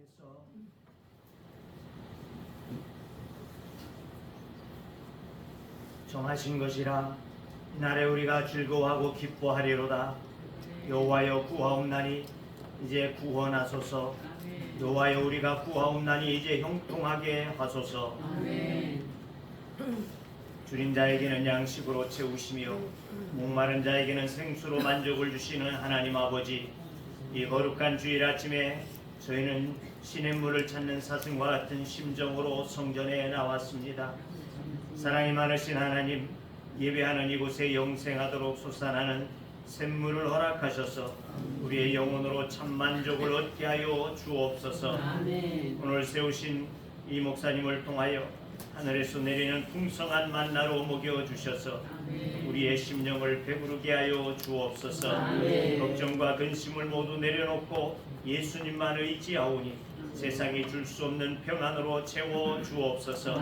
됐어. 정하신 것이라 이날에 우리가 즐거워하고 기뻐하리로다. 여호와여 구하옵나니 이제 구원하소서. 여호와여 우리가 구하옵나니 이제 형통하게 하소서. 줄인 자에게는 양식으로 채우시며 목마른 자에게는 생수로 만족을 주시는 하나님 아버지, 이 거룩한 주일 아침에 저희는 시냇물을 찾는 사슴과 같은 심정으로 성전에 나왔습니다. 사랑이 많으신 하나님, 예배하는 이곳에 영생하도록 솟아나는 샘물을 허락하셔서 우리의 영혼으로 참 만족을 얻게 하여 주옵소서. 오늘 세우신 이 목사님을 통하여 하늘에서 내리는 풍성한 만나로 먹여주셔서 우리의 심령을 배부르게 하여 주옵소서. 걱정과 근심을 모두 내려놓고 예수님만 의지하오니 세상이 줄 수 없는 평안으로 채워 주옵소서.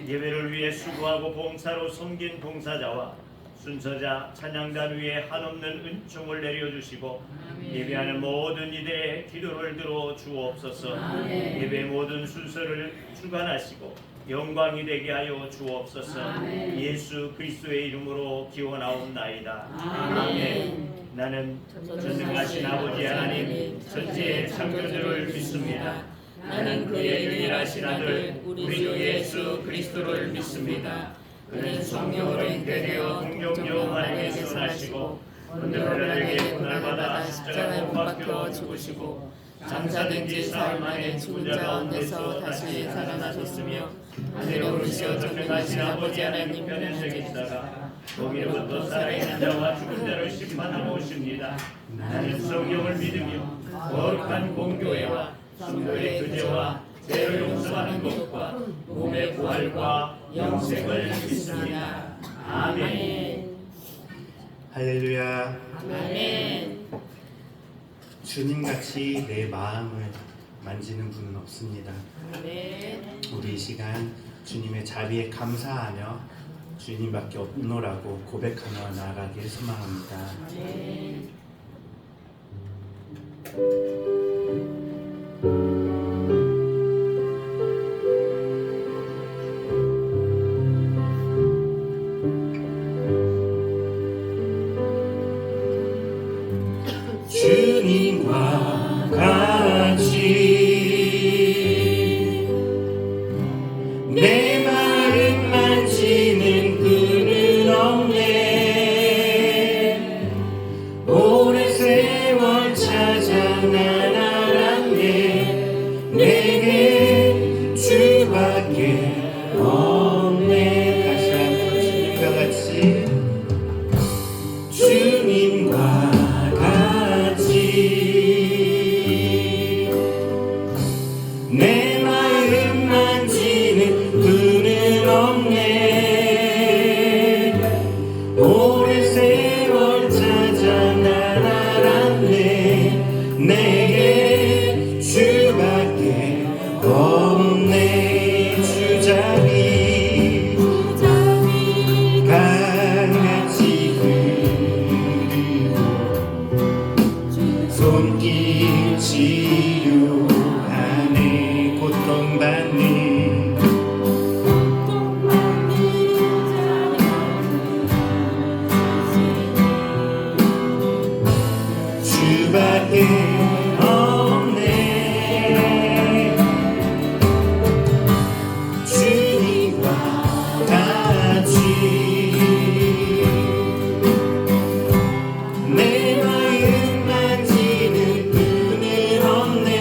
예배를 위해 수고하고 봉사로 섬긴 봉사자와 순서자, 찬양단 위에 한없는 은총을 내려주시고 예배하는 모든 이들의 기도를 들어 주옵소서. 예배의 모든 순서를 주관하시고 영광이 되게 하여 주옵소서. 예수 그리스도의 이름으로 기원하옵나이다. 아멘. 나는 전능하신 아버지 하나님 전지의 창조주를 믿습니다. 나는 그의 유일하신 아들 우리 주 예수 그리스도를 믿습니다. 그는 성령으로 인되되어 공정령 안에 태어나시고 본들에게 고난받아 십자가에 못 박혀 죽으시고 장사된 지 사흘 만에 죽은 자 가운데서 다시 살아나셨으며 하늘에 오르시어 전능하신 아버지 하나님 편에서 계시다가 거기로부터 살아있는 자와 죽은 자를 심판하러 오십니다. 나는 성령을 믿으며 거룩한 공교회와 성도의 교제와 죄를 용서하는 것과 몸의 부활과 영생을 믿습니다. 아멘. 할렐루야. 아멘. 주님같이 내 마음을 만지는 분은 없습니다. 아멘. 우리 이 시간 주님의 자비에 감사하며 주님밖에 없노라고 고백하며 나아가길 소망합니다. 아멘. 주님과 같이 내 마음 만지는 분은 없네. 오랜 세월 찾아 난 알았네. 내게 주밖에 없네. 다시 한번 주님과 같이 주님과 내 마음 만지는 분은 없네. 오랜 세월 찾아 난 알았네. 내게 주밖에 없네. 주자비 강같이 흐르고 손길 치유하네. 고통받는 주밖에 없네. 주님과 같이 내 마음 만지는 분은 없네.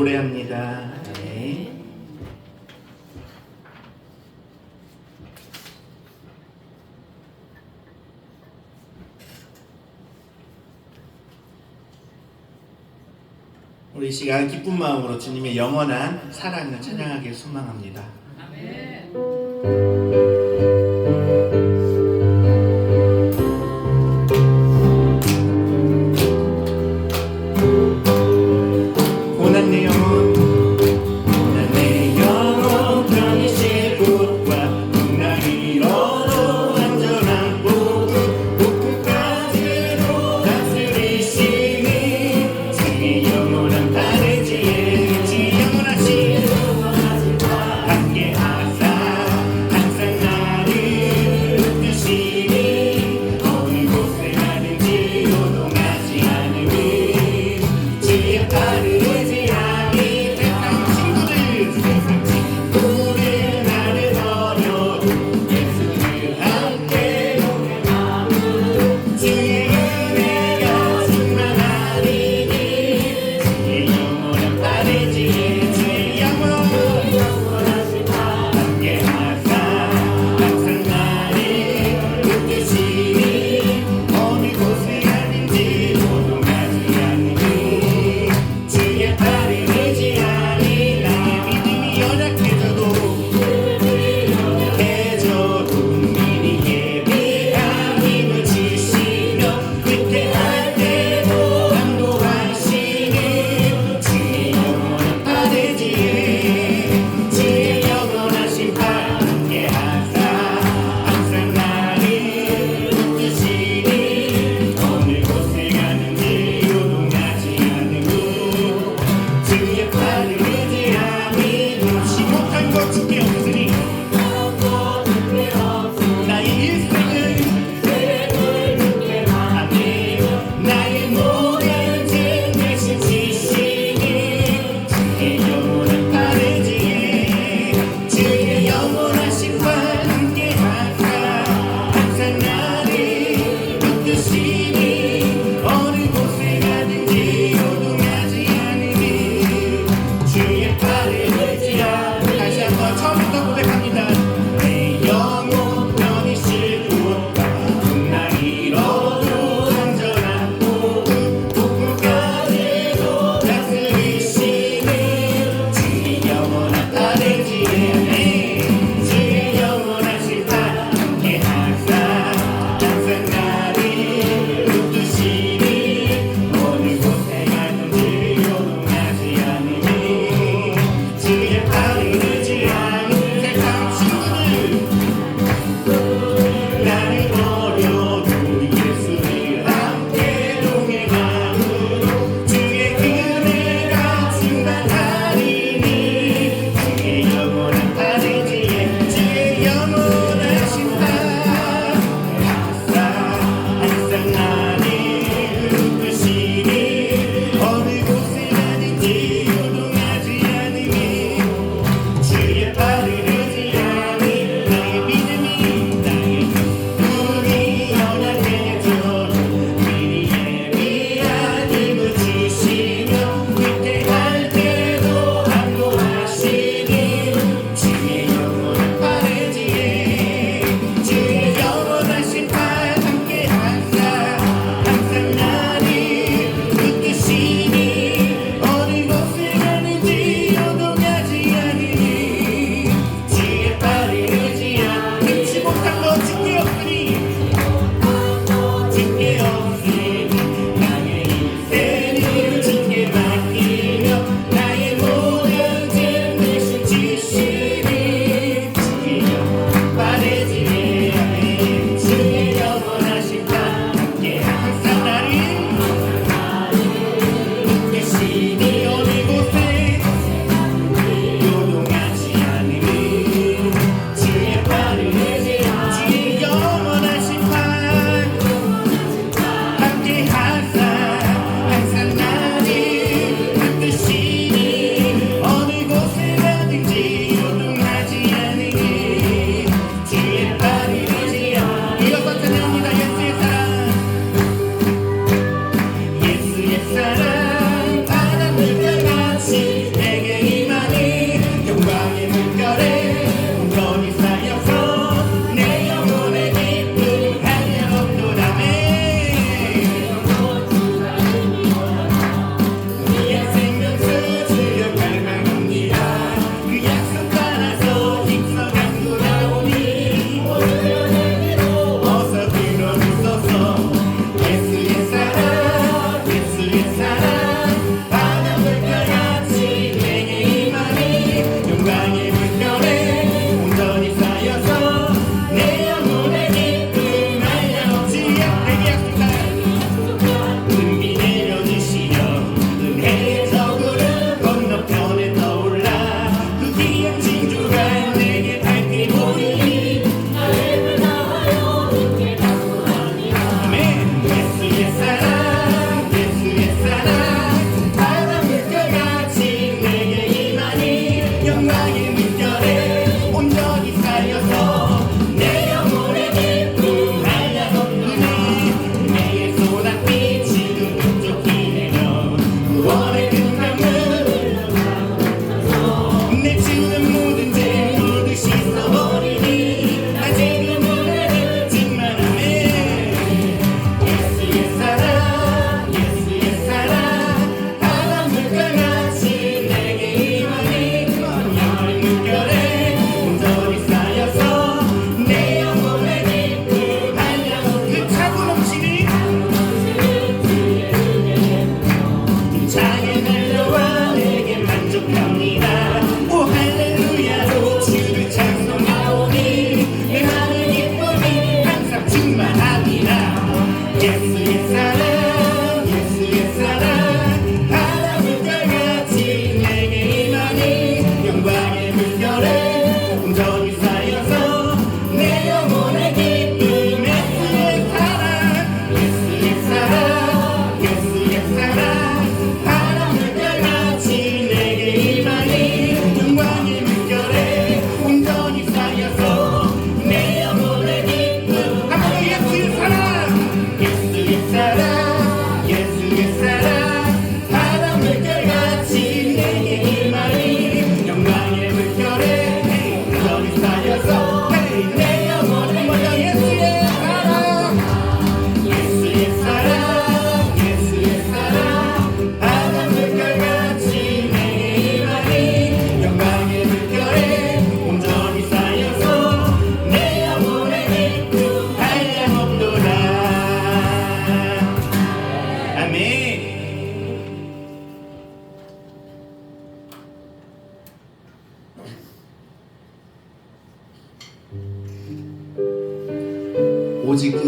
노래합니다. 네. 우리 이 시간 기쁜 마음으로 주님의 영원한 사랑을 찬양하길 소망합니다. 고난 내 영혼, 고난 내 영혼, 편히 쉴 곳과 풍랑이 잃어도 안전한 곳, 끝까지로 다스리시니 생의 영원한 다르지에 영원하신 함께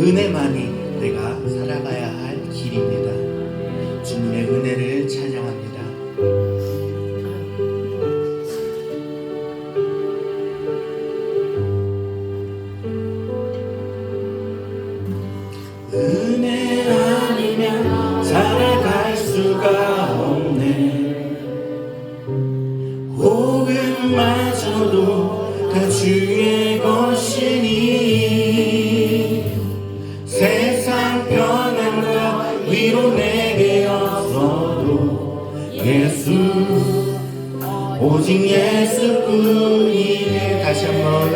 은혜만이 내가 살아가야 할 길입니다. 주님의 은혜를 찬양합니다. 은혜 아니면 살아갈 수가 없네. 복음마저도 다 주의 것이니 세상 평안과 위로 내게 없어도 예수 오직 예수뿐이네. 다시 한번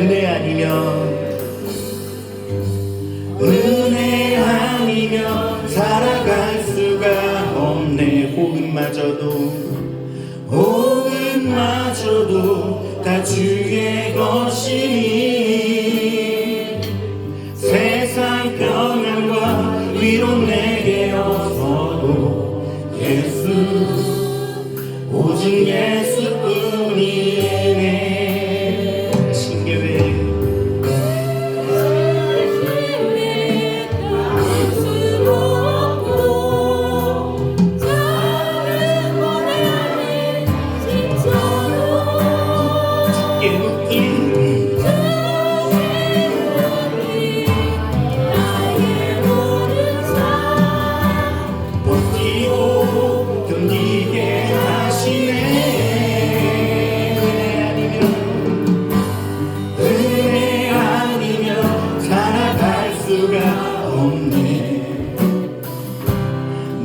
은혜 아니면 살아갈 수가 없네. 복음마저도 다 주의 것이니 세상 평안과 위로 내게 없어도 예수 오직 예수뿐이네. 신교회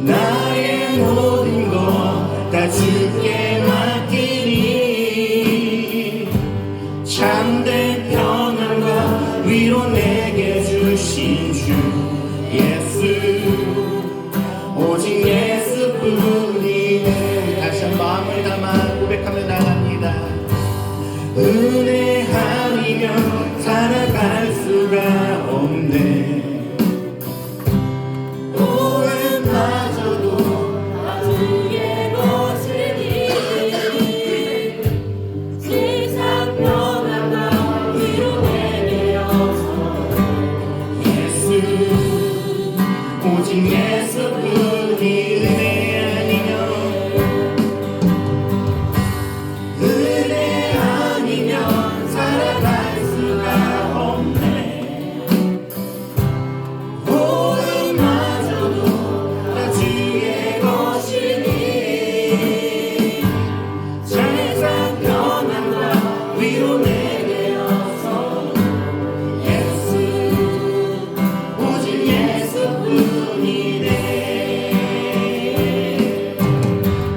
나의 모든 것 다 주께 맡기니 참된 평안과 위로 내게 주신 주 예수 오직 예수뿐이네. 다시 한 마음을 담아 고백하며 나갑니다. 은혜 아니면 살아갈 수가 없네. 오직 예수뿐이 은혜 아니면 살아갈 수가 없네. 복음마저도 다 주의 것이니 세상 평안과 위로 내게 없어 예수 오직 예수뿐이네.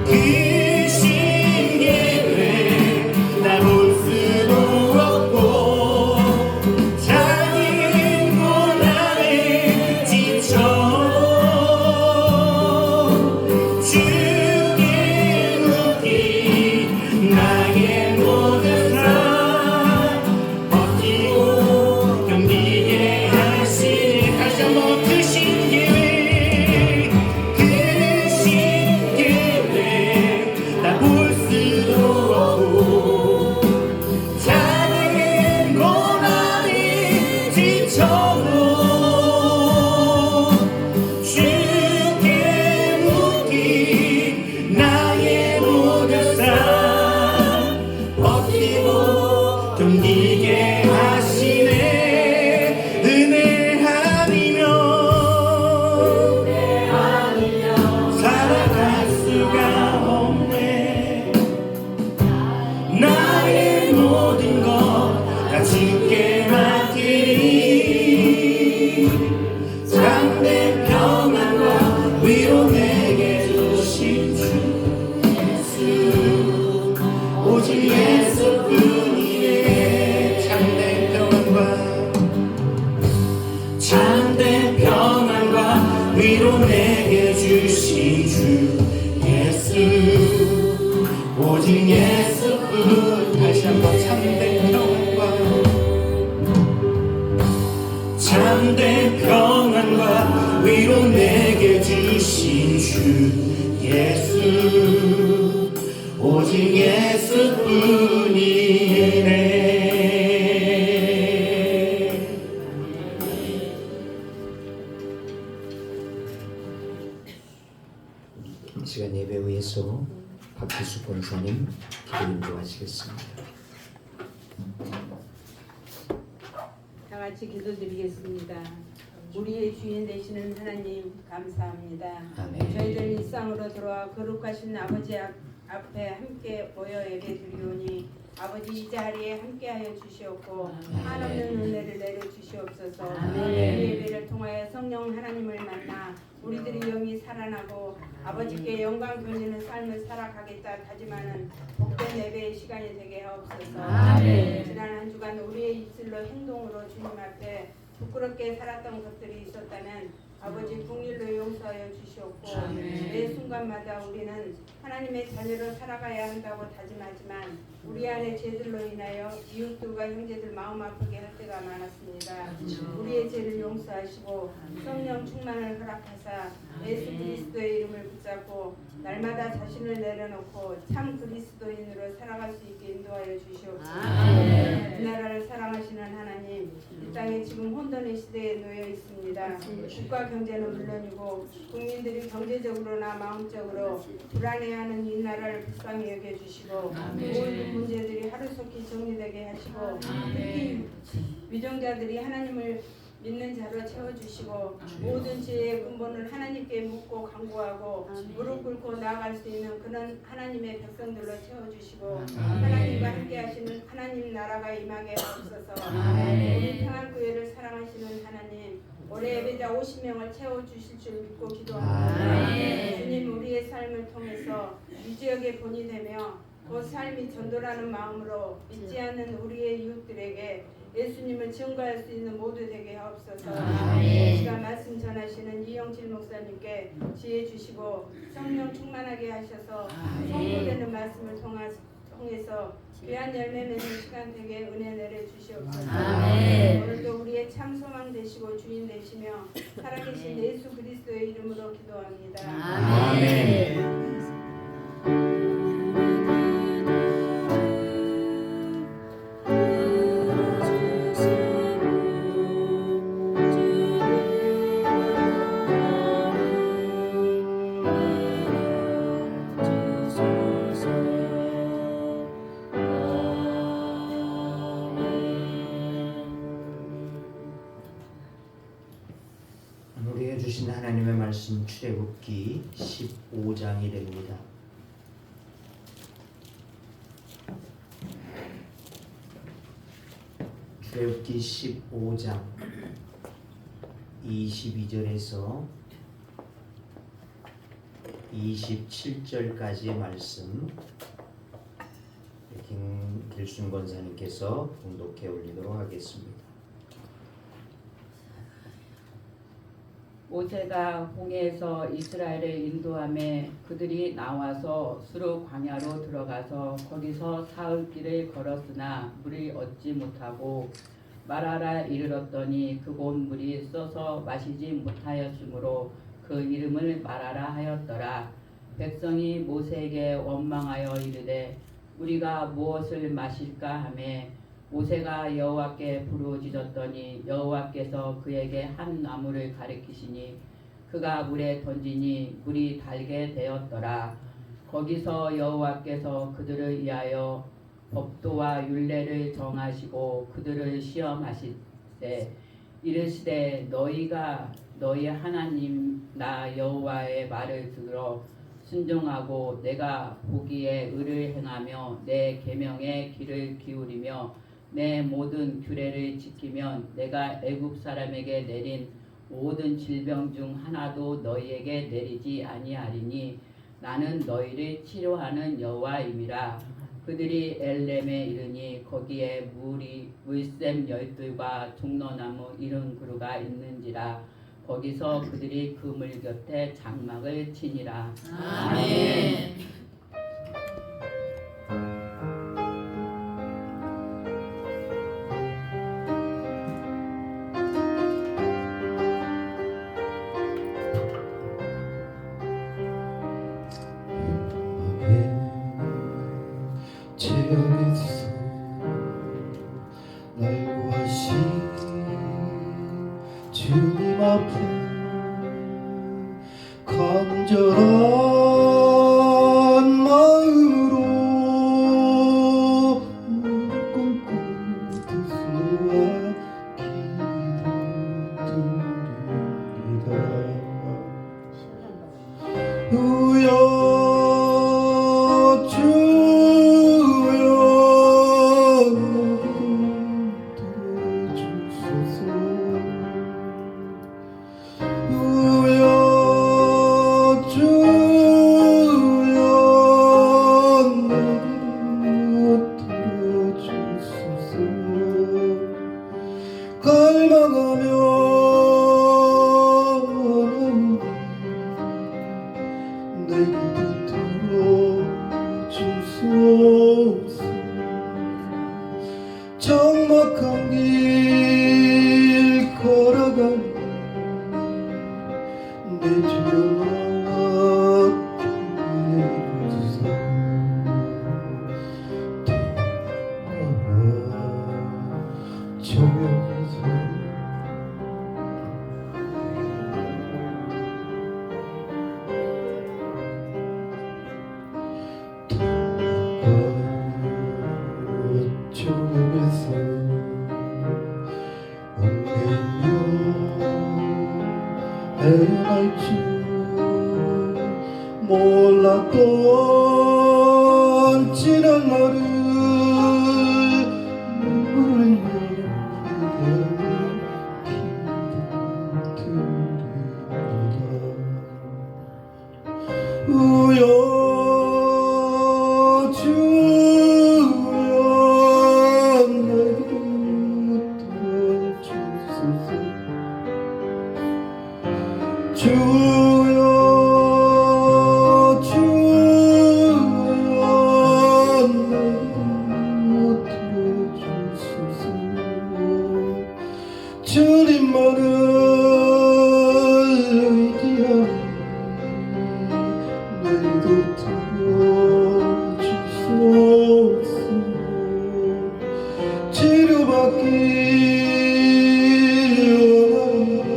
그 신기회 나 볼 수도 없고 작은 고난에 지쳐도 주께 묻기 나의 모든 삶 버티고 견디게 하시니 다시 한번 그 신기회 나 볼 수도 없고 작은 고난이 지쳐도 주께 묻기 나의 모든 삶 버티고 견디게 하시네. 은혜 아니면 살아갈 수가 없네. 나의 모든 것 다 주께 맡기니 참된 평안과 위로 내게 주신 주 예수 오직 예수뿐이네. 참된 평안과 위로 내게 주신 주 예수 오직 예수뿐. 다시 한번 참된 평안과 위로 내게 주신 주 예수 오직 예수뿐이네. 이 시간 예배 위해서 박기수 권사님 기도 인도하시겠습니다. 다 같이 기도드리겠습니다. 우리의 주인 되시는 하나님 감사합니다. 아멘. 저희들 일상으로 돌아와 거룩하신 아버지 앞에 함께 모여 예배드리오니 아버지 이 자리에 함께하여 주시옵고 한없는 은혜를 내려 주시옵소서. 이 예배를 통하여 성령 하나님을 만나 우리들이 영이 살아나고 아버지께 영광 돌리는 삶을 살아가겠다 다짐하는 복된 예배의 시간이 되게 하옵소서. 지난 한 주간 우리의 입술로 행동으로 주님 앞에 부끄럽게 살았던 것들이 있었다면 아버지 긍휼로 용서하여 주시옵고 매 순간마다 우리는 하나님의 자녀로 살아가야 한다고 다짐하지만 우리 안에 죄들로 인하여 이웃들과 형제들 마음 아프게 할 때가 많았습니다. 우리의 죄를 용서하시고 성령 충만을 허락하사 예수 그리스도의 이름을 붙잡고 날마다 자신을 내려놓고 참 그리스도인으로 살아갈 수 있게 인도하여 주시옵소서. 이 나라를 사랑하시는 하나님, 이 땅에 지금 혼돈의 시대에 놓여 있습니다. 국가 경제는 물론이고 국민들이 경제적으로나 마음적으로 불안해하는 이 나라를 불쌍히 여겨주시고 모든 문제들이 하루속히 정리되게 하시고 특히 위정자들이 하나님을 믿는 자로 채워주시고 모든 죄의 근본을 하나님께 묻고 간구하고 무릎 꿇고 나아갈 수 있는 그런 하나님의 백성들로 채워주시고 하나님과 함께 하시는 하나님 나라가 임하게 하옵소서. 우리 평안교회를 사랑하시는 하나님, 올해 예배자 50명을 채워주실 줄 믿고 기도합니다. 주님, 우리의 삶을 통해서 이 지역의 본이 되며 그 삶이 전도라는 마음으로 믿지 않는 우리의 이웃들에게 예수님을 증거할 수 있는 모두 되게 하옵소서. 이 시간 말씀 전하시는 이영실 목사님께 지혜 주시고 성령 충만하게 하셔서 선포되는 말씀을 통해서 귀한 열매 맺는 시간 되게 은혜 내려 주시옵소서. 오늘도 우리의 참 소망 되시고 주인 되시며 살아계신 예수 그리스도의 이름으로 기도합니다. 아멘. 우리에게 주신 하나님의 말씀 출애굽기 15장이 됩니다. 출애굽기 15장 22절에서 27절까지의 말씀 김길순 권사님께서 봉독해 올리도록 하겠습니다. 모세가 홍해에서 이스라엘을 인도하며 그들이 나와서 수르 광야로 들어가서 거기서 사흘 길을 걸었으나 물을 얻지 못하고 마라라 이르렀더니 그곳 물이 써서 마시지 못하였으므로 그 이름을 마라라 하였더라. 백성이 모세에게 원망하여 이르되 우리가 무엇을 마실까 하매 모세가 여호와께 부르짖었더니 여호와께서 그에게 한 나무를 가리키시니 그가 물에 던지니 물이 달게 되었더라. 거기서 여호와께서 그들을 위하여 법도와 율례를 정하시고 그들을 시험하시되 이르시되 너희가 너희 하나님 나 여호와의 말을 들어 순종하고 내가 보기에 의를 행하며 내 계명에 귀를 기울이며 내 모든 규례를 지키면 내가 애굽 사람에게 내린 모든 질병 중 하나도 너희에게 내리지 아니하리니 나는 너희를 치료하는 여호와임이라. 그들이 엘렘에 이르니 거기에 물샘 열둘과 종로나무 70그루가 있는지라. 거기서 그들이 그 물 곁에 장막을 치니라. 아멘. 재앙에서 날 구하신 주님 앞에 간절한 주여 주여 들어주소서 주여 주여 들어주소서 갈망하며 내 기도 들어주소서 적막한 길 걸어갈 내 주여 나와 주소서 정욕해서 정욕해서 엉매며 헤어날 줄 몰랐던 지난 날을 눈물을 우여 주여 내게 들어주소서 주여 주여 내게 들어주소서 주님만을 의지하니 내도 들어주소서 치료받기 원하니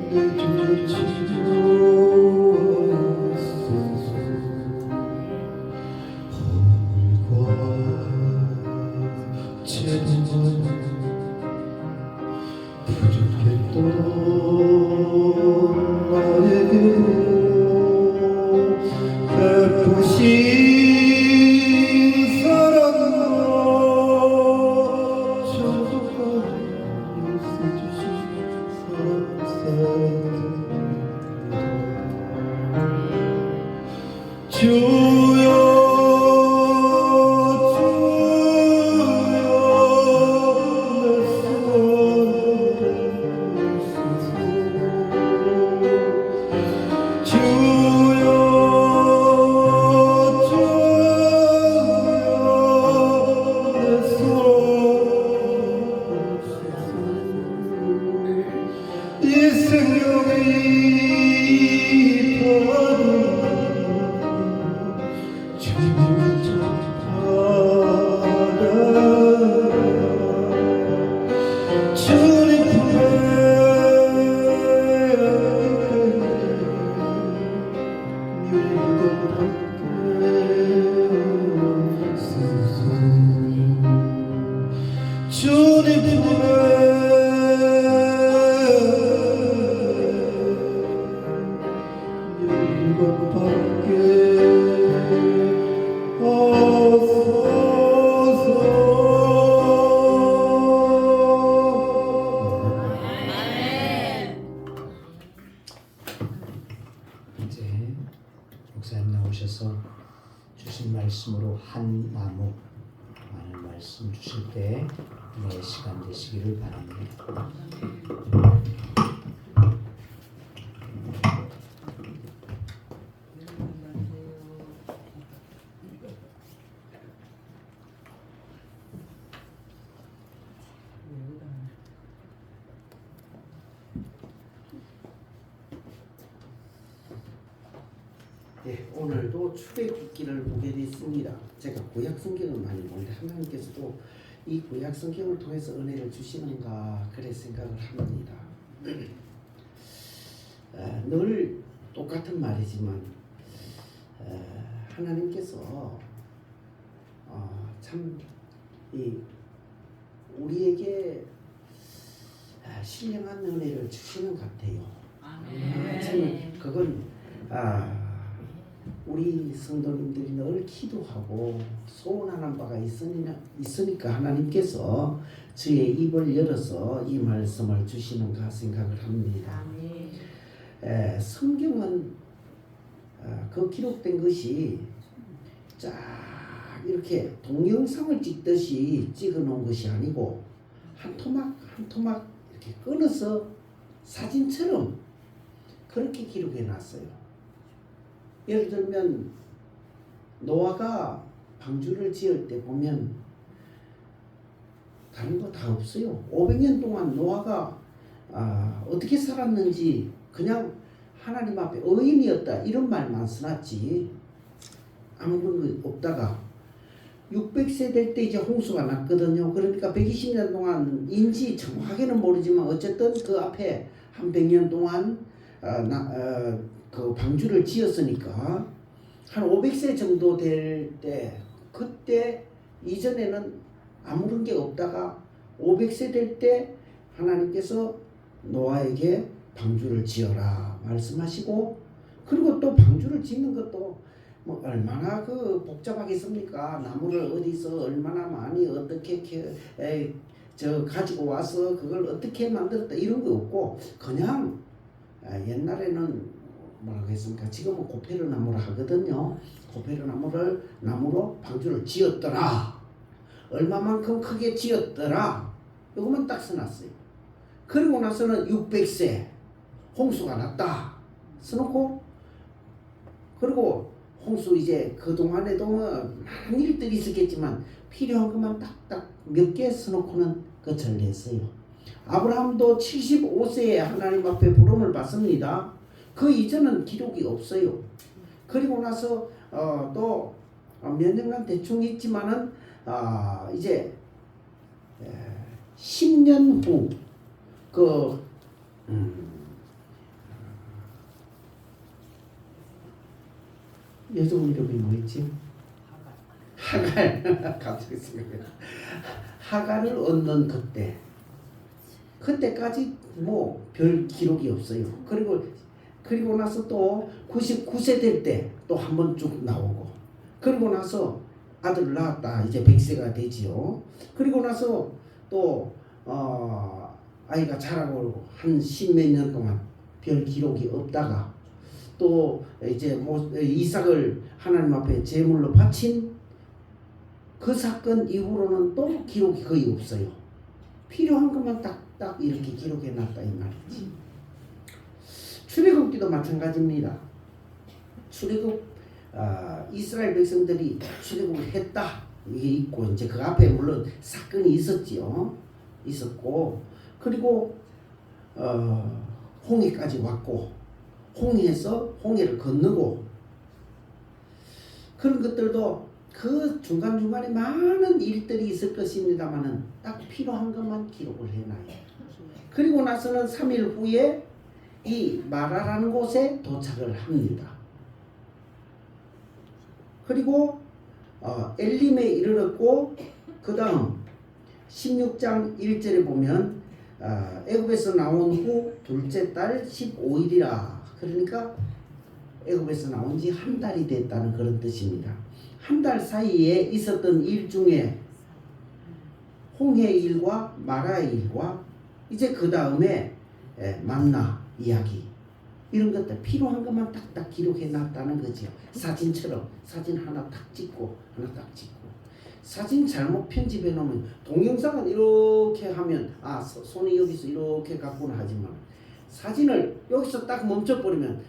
내 주여 치료하소서 허물과 죄만 부족했던 나에게 베푸신 사랑으로 저주까지 있어주신 사랑입니다. 주여 이 생명이 더하고 주님을 전하라 주님 품에 주님 품에 이제 목사님 나오셔서 주신 말씀으로 한 나무 라는 말씀 주실 때 내 시간 되시기를 바랍니다. 네, 오늘도 출애굽기를 보게 됐습니다. 제가 구약 성경을 많이 보는데 하나님께서도 이 구약 성경을 통해서 은혜를 주시는가 그래 생각을 합니다. 늘 똑같은 말이지만 하나님께서 참 이 우리에게 신령한 은혜를 주시는 것 같아요. 저는 그건 우리 성도님들이 늘 기도하고 소원하는 바가 있으니까 하나님께서 저의 입을 열어서 이 말씀을 주시는가 생각을 합니다. 성경은 그 기록된 것이 쫙 이렇게 동영상을 찍듯이 찍어 놓은 것이 아니고 한 토막 한 토막 이렇게 끊어서 사진처럼 그렇게 기록해 놨어요. 예를 들면 노아가 방주를 지을 때 보면 다른 거 다 없어요. 500년 동안 노아가 어떻게 살았는지 그냥 하나님 앞에 의인이었다 이런 말만 써놨지 아무런 거 없다가 600세 될 때 이제 홍수가 났거든요. 그러니까 120년 동안인지 정확하게는 모르지만 어쨌든 그 앞에 한 100년 동안 그 방주를 지었으니까 한 500세 정도 될 때 그때 이전에는 아무런 게 없다가 500세 될 때 하나님께서 노아에게 방주를 지어라 말씀하시고 그리고 또 방주를 짓는 것도 뭐 얼마나 그 복잡하겠습니까? 나무를 어디서 얼마나 많이 어떻게 가지고 와서 그걸 어떻게 만들었다 이런 거 없고 그냥 옛날에는 뭐라고 했습니까? 지금은 고페르 나무를 하거든요. 고페르 나무로 방주를 지었더라. 얼마만큼 크게 지었더라. 이것만 딱 써놨어요. 그리고 나서는 600세 홍수가 났다. 써놓고 그리고 홍수 이제 그동안에도 많은 일들이 있었겠지만 필요한 것만 딱딱 몇 개 써놓고는 끝을 냈어요. 아브라함도 75세에 하나님 앞에 부름을 받습니다. 그 이전은 기록이 없어요. 그리고 나서 또 몇 년간 대충 있지만은 이제 10년 후 그 여성 이름이 뭐였지? 하갈 갑자기 생각나. 하갈을 얻는 그때까지 뭐 별 기록이 없어요. 그리고 나서 또 99세 될 때 또 한 번 쭉 나오고 그리고 나서 아들을 낳았다. 이제 100세가 되지요. 그리고 나서 또 아이가 자라고 한 10몇 년 동안 별 기록이 없다가 또 이제 이삭을 하나님 앞에 제물로 바친 그 사건 이후로는 또 기록이 거의 없어요. 필요한 것만 딱딱 이렇게 기록해 놨다 이 말이지. 출애굽기도 마찬가지입니다. 출애굽 이스라엘 백성들이 출애굽을 했다 이게 있고 이제 그 앞에 물론 사건이 있었고 그리고 홍해까지 왔고 홍해에서 홍해를 건너고 그런 것들도 그 중간중간에 많은 일들이 있을 것입니다만은 딱 필요한 것만 기록을 해놔요. 그리고 나서는 3일 후에 이 마라라는 곳에 도착을 합니다. 그리고 엘림에 이르렀고 그 다음 16장 1절에 보면 애굽에서 나온 후 둘째 달 15일이라 그러니까 애굽에서 나온 지 한 달이 됐다는 그런 뜻입니다. 한 달 사이에 있었던 일 중에 홍해의 일과 마라의 일과 이제 그 다음에 만나 이야기 이런 것들 필요한 것만 딱딱 기록해 놨다는 거죠. 사진처럼 사진 하나 딱 찍고 하나 딱 찍고 사진 잘못 편집해 놓으면 동영상은 이렇게 하면 손이 여기서 이렇게 갖고는 하지만 사진을 여기서 딱 멈춰버리면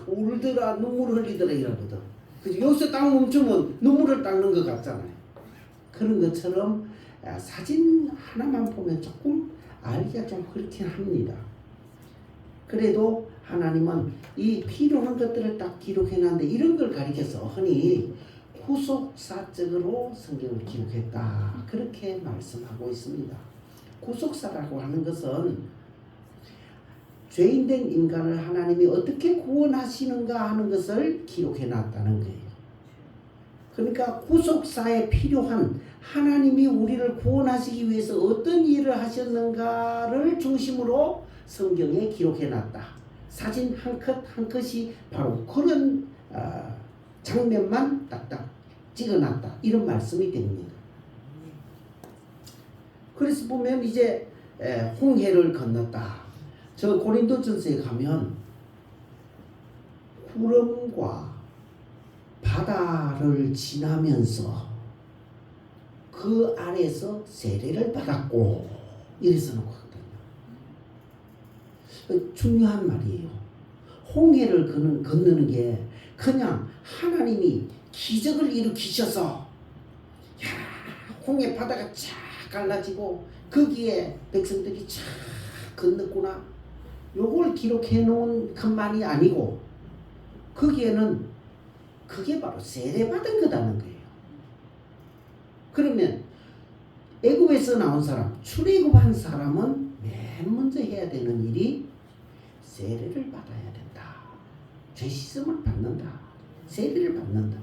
울더라 눈물을 흘리더라 이러거든. 그래서 여기서 딱 멈추면 눈물을 닦는 것 같잖아요. 그런 것처럼 사진 하나만 보면 조금 알기가 좀 그렇긴 합니다. 그래도 하나님은 이 필요한 것들을 딱 기록해놨는데 이런 걸 가리켜서 흔히 후속사적으로 성경을 기록했다 그렇게 말씀하고 있습니다. 후속사라고 하는 것은 죄인된 인간을 하나님이 어떻게 구원하시는가 하는 것을 기록해놨다는 거예요. 그러니까 후속사에 필요한 하나님이 우리를 구원하시기 위해서 어떤 일을 하셨는가를 중심으로 성경에 기록해놨다. 사진 한 컷 한 컷이 바로 그런 장면만 딱딱 찍어놨다 이런 말씀이 됩니다. 그래서 보면 이제 홍해를 건넜다. 저 고린도전서에 가면 구름과 바다를 지나면서 그 아래에서 세례를 받았고 이래서 놓거든요. 중요한 말이에요. 홍해를 건너는 게 그냥 하나님이 기적을 일으키셔서 야, 홍해 바다가 쫙 갈라지고 거기에 백성들이 쫙 건넜구나. 요걸 기록해 놓은 것만이 아니고 거기에는 그게 바로 세례받은 거다는 거예요. 그러면 애굽에서 나온 사람, 출애굽한 사람은 맨 먼저 해야 되는 일이 세례를 받아야 된다. 죄 씻음을 받는다. 세례를 받는다.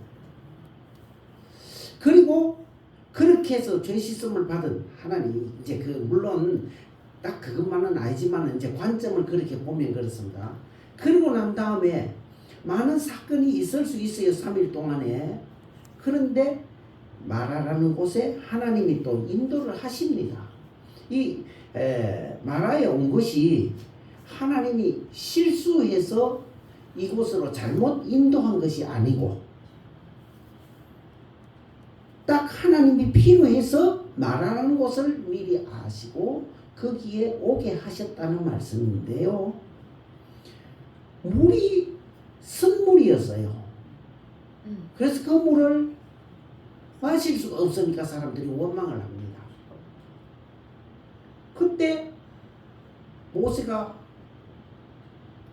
그리고 그렇게 해서 죄 씻음을 받은 하나님 이제 물론 딱 그것만은 아니지만 이제 관점을 그렇게 보면 그렇습니다. 그리고 난 다음에 많은 사건이 있을 수 있어요. 3일 동안에. 그런데 마라라는 곳에 하나님이 또 인도를 하십니다. 이 마라에 온 것이 하나님이 실수해서 이곳으로 잘못 인도한 것이 아니고 딱 하나님이 필요해서 마라라는 곳을 미리 아시고 거기에 오게 하셨다는 말씀인데요. 물이 선물이었어요. 그래서 그 물을 마실 수가 없으니까 사람들이 원망을 합니다. 그때 모세가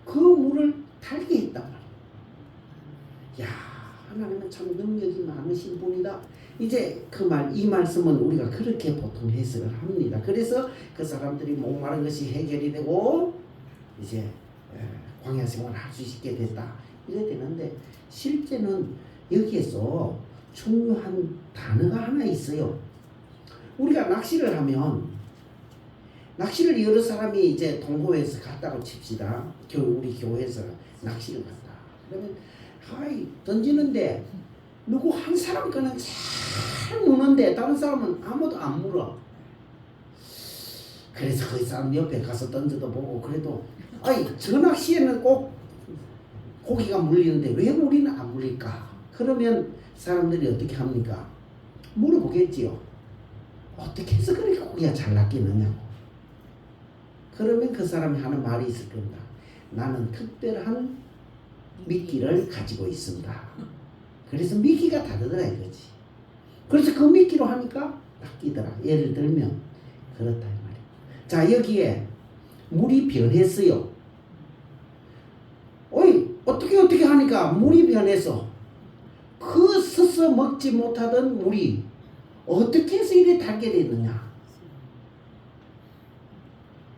그 물을 달게 했단 말이에요. 야, 하나님은 참 능력이 많으신 분이다. 이제 이 말씀은 우리가 그렇게 보통 해석을 합니다. 그래서 그 사람들이 목마른 것이 해결이 되고 이제 광야 생활을 할 수 있게 됐다. 이래 되는데 실제는 여기에서 중요한 단어가 하나 있어요. 우리가 낚시를 하면 낚시를 여러 사람이 이제 동호회에서 갔다고 칩시다. 우리 교회에서 낚시를 갔다. 그러면 던지는데 누구 한 사람 거는 잘 무는데 다른 사람은 아무도 안 물어. 그래서 그 사람 옆에 가서 던져도 보고 그래도 저 낚시에는 꼭 고기가 물리는데 왜 우리는 안 물릴까? 그러면 사람들이 어떻게 합니까? 물어보겠지요. 어떻게 해서 그렇게 고기가 잘 낚이느냐고. 그러면 그 사람이 하는 말이 있을 겁니다. 나는 특별한 미끼를 가지고 있습니다. 그래서 미끼가 다르더라 이거지. 그래서 그 미끼로 하니까 낚이더라. 예를 들면 그렇다 이 말이야. 자, 여기에 물이 변했어요. 어떻게 하니까 물이 변해서 그 서서 먹지 못하던 물이 어떻게 해서 이래 달게 됐느냐.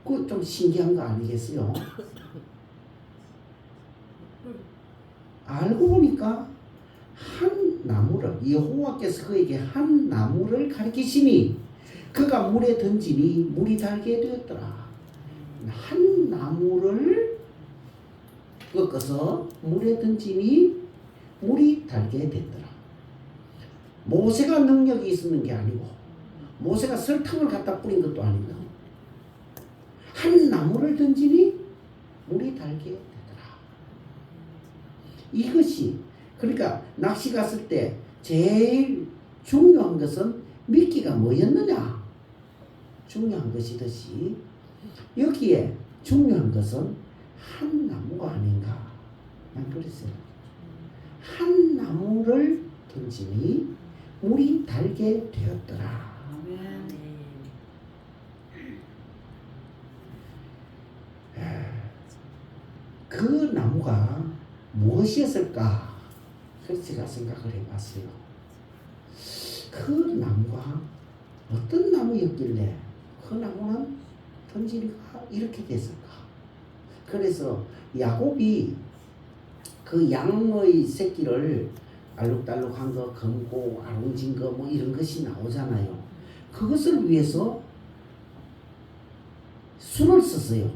그거 좀 신기한 거 아니겠어요? 알고 보니까 한 나무를 여호와께서 그에게 한 나무를 가리키시니 그가 물에 던지니 물이 달게 되었더라. 한 나무를 꺾어서 물에 던지니 물이 달게 됐더라. 모세가 능력이 있었는 게 아니고 모세가 설탕을 갖다 뿌린 것도 아니고 한 나무를 던지니 물이 달게 되더라. 이것이 그러니까 낚시 갔을 때 제일 중요한 것은 미끼가 뭐였느냐 중요한 것이듯이 여기에 중요한 것은 한 나무가 아닌가. 난 그랬어요. 한 나무를 던지니 물이 달게 되었더라. 그 나무가 무엇이었을까? 그래서 제가 생각을 해봤어요. 그 나무가 어떤 나무였길래 그 나무는 던지니까 이렇게 됐을까? 그래서 야곱이 그 양의 새끼를 알록달록한 거, 검고, 아롱진 거 뭐 이런 것이 나오잖아요. 그것을 위해서 술을 썼어요.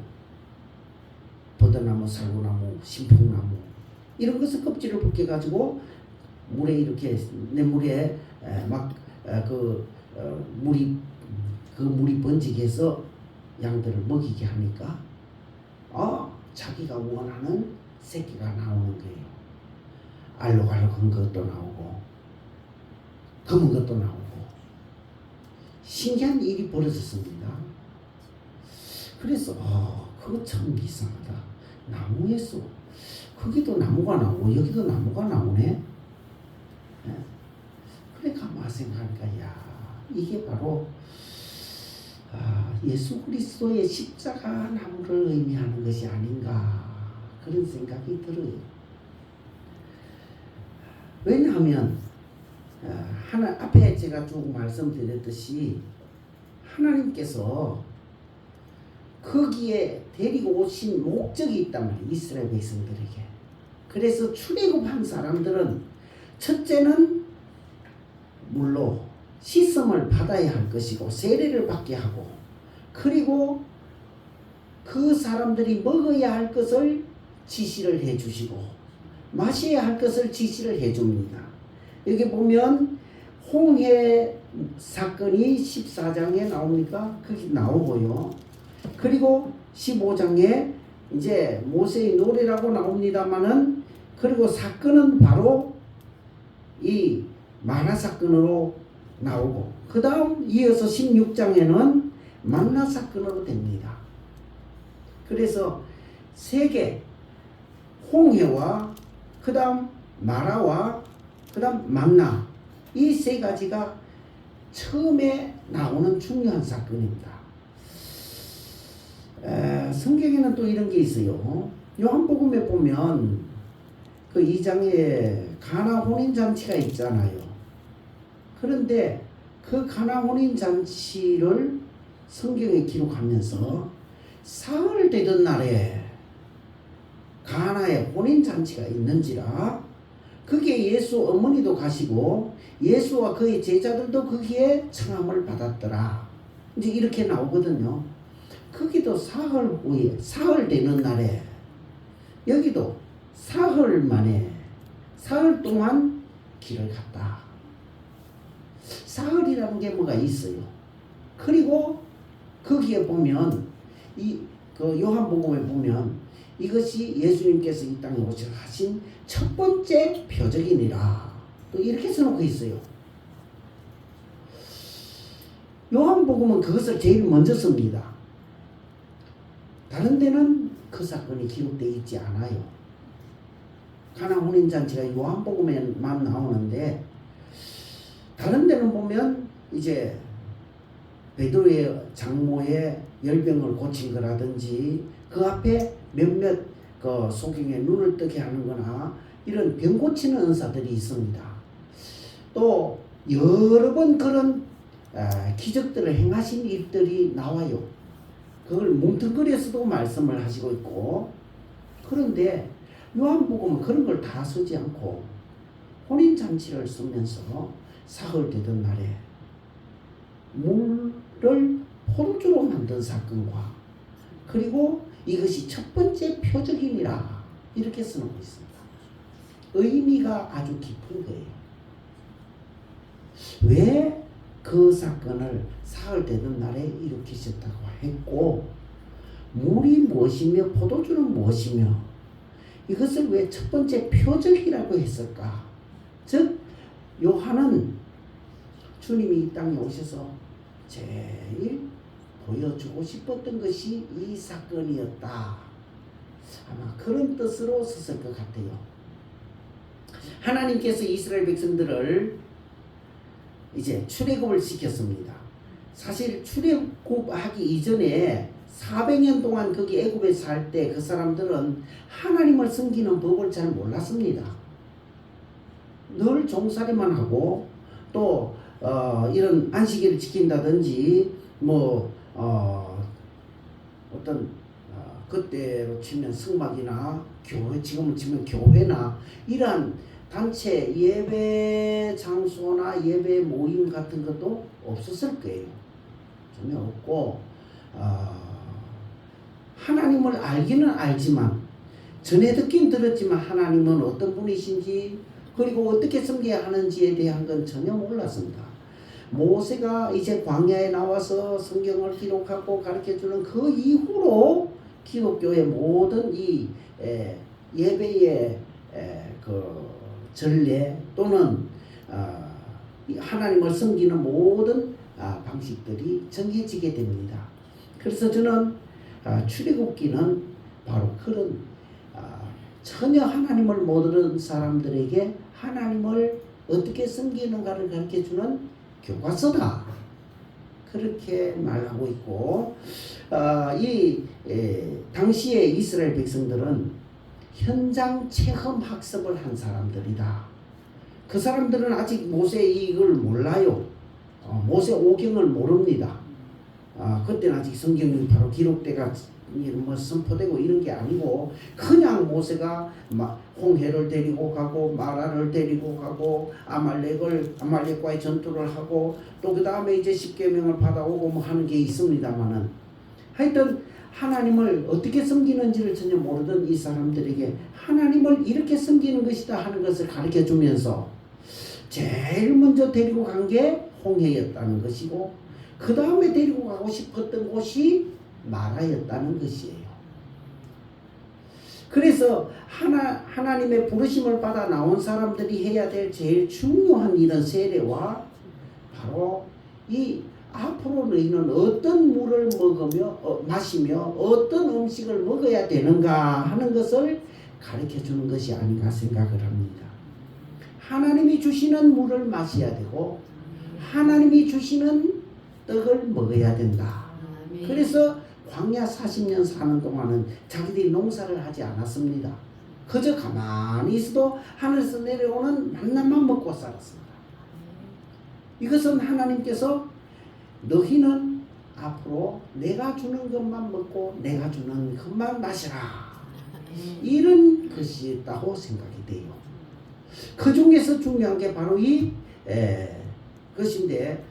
버드나무, 살구나무, 신풍나무 이런 것을 껍질을 벗겨가지고 물에 이렇게 냇물에 물이 번지게 해서 양들을 먹이게 하니까 자기가 원하는 새끼가 나오는 거예요. 알록알록한 것도 나오고 검은 것도 나오고 신기한 일이 벌어졌습니다. 그래서 그거 참 이상하다. 나무에서 거기도 나무가 나오고 여기도 나무가 나오네. 그래 가만 생각하니까 이게 바로 예수 그리스도의 십자가 나무를 의미하는 것이 아닌가 그런 생각이 들어요. 왜냐하면 앞에 제가 쭉 말씀드렸듯이 하나님께서 거기에 데리고 오신 목적이 있단 말이에요. 이스라엘 백성들에게. 그래서 출애굽한 사람들은 첫째는 물로 씻음을 받아야 할 것이고 세례를 받게 하고 그리고 그 사람들이 먹어야 할 것을 지시를 해주시고 마셔야 할 것을 지시를 해줍니다. 여기 보면 홍해 사건이 14장에 나옵니까? 거기 나오고요. 그리고 15장에 이제 모세의 노래라고 나옵니다만은 그리고 사건은 바로 이 만화 사건으로 나오고 그 다음 이어서 16장에는 만나 사건으로 됩니다. 그래서 세계 홍해와 그 다음 마라와 그 다음 만나 이 세 가지가 처음에 나오는 중요한 사건입니다. 성경에는 또 이런 게 있어요. 요한복음에 보면 그 2장에 가나 혼인잔치가 있잖아요. 그런데 그 가나 혼인잔치를 성경에 기록하면서 사흘 되던 날에 가나에 혼인잔치가 있는지라 거기에 예수 어머니도 가시고 예수와 그의 제자들도 거기에 청함을 받았더라. 이제 이렇게 나오거든요. 거기도 사흘 후에 사흘 되는 날에 여기도 사흘 만에 사흘 동안 길을 갔다. 사흘이라는 게 뭐가 있어요. 그리고 거기에 보면 그 요한복음에 보면 이것이 예수님께서 이 땅에 오셔 하신 첫 번째 표적이니라. 또 이렇게 써놓고 있어요. 요한복음은 그것을 제일 먼저 씁니다. 다른 데는 그 사건이 기록되어 있지 않아요. 가나 혼인잔치가 요한복음에만 나오는데 다른 데는 보면 이제 베드로의 장모의 열병을 고친 거라든지 그 앞에 몇몇 그 소경의 눈을 뜨게 하는 거나 이런 병 고치는 은사들이 있습니다. 또 여러 번 그런 기적들을 행하신 일들이 나와요. 그걸 뭉뚱그려서도 말씀을 하시고 있고 그런데 요한복음은 그런 걸 다 쓰지 않고 혼인잔치를 쓰면서 사흘 되던 날에 물을 포도주로 만든 사건과 그리고 이것이 첫 번째 표적이니라 이렇게 써놓고 있습니다. 의미가 아주 깊은 거예요. 왜 그 사건을 사흘 되던 날에 일으키셨다고 했고 물이 무엇이며 포도주는 무엇이며 이것을 왜 첫 번째 표적이라고 했을까? 즉 요한은 주님이 이 땅에 오셔서 제일 보여주고 싶었던 것이 이 사건이었다. 아마 그런 뜻으로 썼을 것 같아요. 하나님께서 이스라엘 백성들을 이제 출애굽을 시켰습니다. 사실 출애굽하기 이전에 400년 동안 거기 애굽에 살 때 그 사람들은 하나님을 섬기는 법을 잘 몰랐습니다. 늘 종살이만 하고 또 이런 안식일을 지킨다든지 어떤 그때로 치면 승막이나 교회 지금은 치면 교회나 이러한 단체 예배 장소나 예배 모임 같은 것도 없었을 거예요. 전혀 없고 하나님을 알기는 알지만 전에 듣긴 들었지만 하나님은 어떤 분이신지 그리고 어떻게 섬겨야 하는지에 대한 건 전혀 몰랐습니다. 모세가 이제 광야에 나와서 성경을 기록하고 가르쳐주는 그 이후로 기독교의 모든 이 예배의 그 전례 또는 하나님을 섬기는 모든 방식들이 정해지게 됩니다. 그래서 저는 출애굽기는 바로 그런 전혀 하나님을 모르는 사람들에게 하나님을 어떻게 섬기는가를 가르쳐주는 교과서다. 그렇게 말하고 있고 당시의 이스라엘 백성들은 현장 체험 학습을 한 사람들이다. 그 사람들은 아직 모세의 이걸 몰라요. 모세 오경을 모릅니다. 그때는 아직 성경이 바로 기록돼가 뭐 선포되고 이런 게 아니고 그냥 모세가 홍해를 데리고 가고 마라를 데리고 가고 아말렉과의 전투를 하고 또 그 다음에 이제 십계명을 받아오고 뭐 하는 게 있습니다만은 하여튼 하나님을 어떻게 섬기는지를 전혀 모르던 이 사람들에게 하나님을 이렇게 섬기는 것이다 하는 것을 가르쳐 주면서 제일 먼저 데리고 간 게 홍해였다는 것이고 그 다음에 데리고 가고 싶었던 곳이 마라였다는 것이에요. 그래서 하나님의 부르심을 받아 나온 사람들이 해야 될 제일 중요한 이런 세례와 바로 이 앞으로 너희는 어떤 물을 마시며 어떤 음식을 먹어야 되는가 하는 것을 가르쳐 주는 것이 아닌가 생각을 합니다. 하나님이 주시는 물을 마셔야 되고 하나님이 주시는 떡을 먹어야 된다. 그래서 광야 40년 사는 동안은 자기들이 농사를 하지 않았습니다. 그저 가만히 있어도 하늘에서 내려오는 만나만 먹고 살았습니다. 이것은 하나님께서 너희는 앞으로 내가 주는 것만 먹고 내가 주는 것만 마시라 이런 것이었다고 생각이 돼요. 그 중에서 중요한 게 바로 이 것인데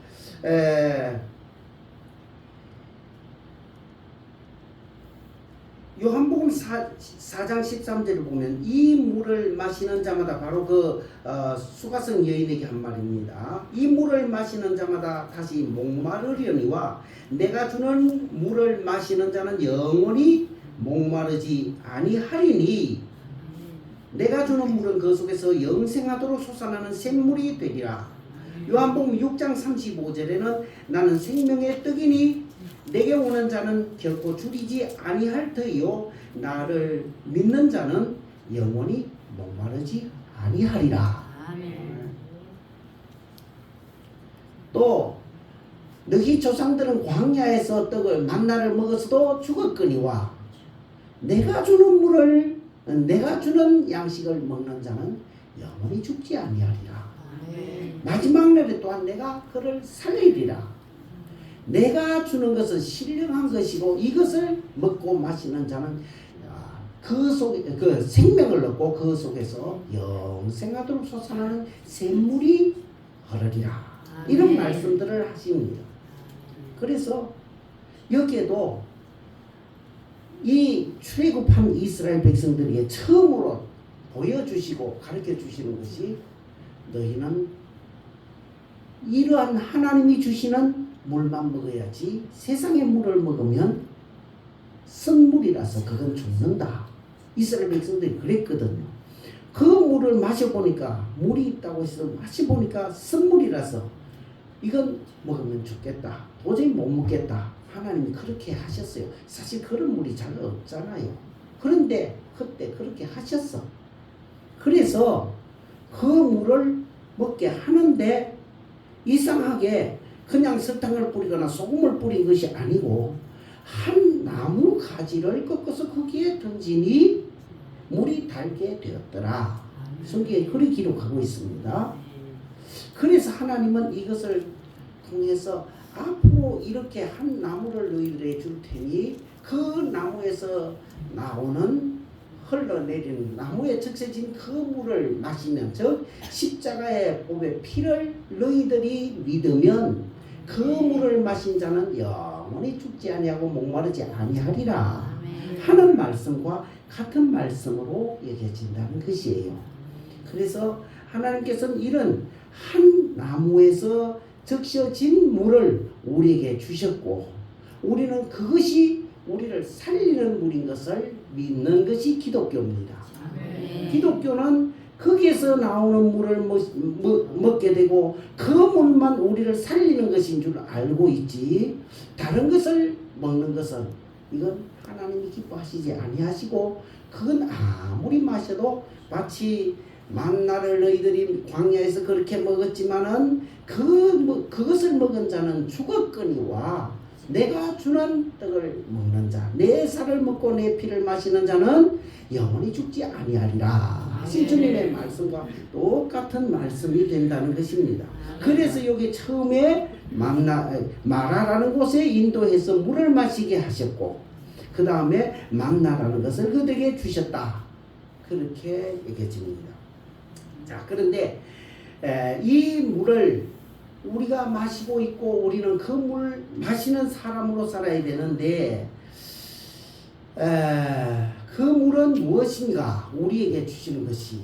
요한복음 4장 13절을 보면 이 물을 마시는 자마다 바로 그 수가성 여인에게 한 말입니다. 이 물을 마시는 자마다 다시 목마르려니와 내가 주는 물을 마시는 자는 영원히 목마르지 아니하리니 내가 주는 물은 그 속에서 영생하도록 솟아나는 샘물이 되리라. 요한복음 6장 35절에는 나는 생명의 떡이니 내게 오는 자는 결코 줄이지 아니할 터이요 나를 믿는 자는 영원히 목마르지 아니하리라. 또 너희 조상들은 광야에서 떡을 만나를 먹었어도 죽었거니와 내가 주는 양식을 먹는 자는 영원히 죽지 아니하리라. 마지막 날에 또한 내가 그를 살리리라. 내가 주는 것은 신령한 것이고 이것을 먹고 마시는 자는 그 속에 그 생명을 얻고 그 속에서 영생하도록 솟아나는 샘물이 흐르리라. 이런 말씀들을 하십니다. 그래서 여기에도 이 출애굽한 이스라엘 백성들에게 처음으로 보여주시고 가르쳐 주시는 것이 너희는 이러한 하나님이 주시는 물만 먹어야지 세상의 물을 먹으면 썩물이라서 그건 죽는다. 이스라엘 백성들이 그랬거든요. 그 물을 마셔보니까 물이 있다고 해서 마셔보니까 썩물이라서 이건 먹으면 죽겠다. 도저히 못 먹겠다. 하나님이 그렇게 하셨어요. 사실 그런 물이 잘 없잖아요. 그런데 그때 그렇게 하셨어. 그래서 그 물을 먹게 하는데 이상하게 그냥 설탕을 뿌리거나 소금을 뿌린 것이 아니고 한 나무 가지를 꺾어서 거기에 던지니 물이 달게 되었더라. 성경에 그렇게 기록하고 있습니다. 그래서 하나님은 이것을 통해서 앞으로 이렇게 한 나무를 너희들에게 줄 테니 그 나무에서 나오는 흘러내리는 나무에 적셔진 그 물을 마시면 즉 십자가의 복의 피를 너희들이 믿으면 그 물을 마신 자는 영원히 죽지 아니하고 목마르지 아니하리라. 하는 말씀과 같은 말씀으로 여겨진다는 것이에요. 그래서 하나님께서는 이런 한 나무에서 적셔진 물을 우리에게 주셨고 우리는 그것이 우리를 살리는 물인 것을 믿는 것이 기독교입니다. 기독교는 거기에서 나오는 물을 먹게 되고 그 물만 우리를 살리는 것인 줄 알고 있지 다른 것을 먹는 것은 이건 하나님이 기뻐하시지 아니하시고 그건 아무리 마셔도 마치 만나를 너희들이 광야에서 그렇게 먹었지만은 그것을 먹은 자는 죽었거니와 내가 주는 떡을 먹는 자 내 살을 먹고 내 피를 마시는 자는 영원히 죽지 아니하리라 하신 주님의 말씀과 똑같은 말씀이 된다는 것입니다. 그래서 여기 처음에 마라라는 곳에 인도해서 물을 마시게 하셨고 그 다음에 만나라는 것을 그들에게 주셨다 그렇게 얘기해집니다. 자 그런데 이 물을 우리가 마시고 있고 우리는 그 물 마시는 사람으로 살아야 되는데 그 물은 무엇인가 우리에게 주시는 것이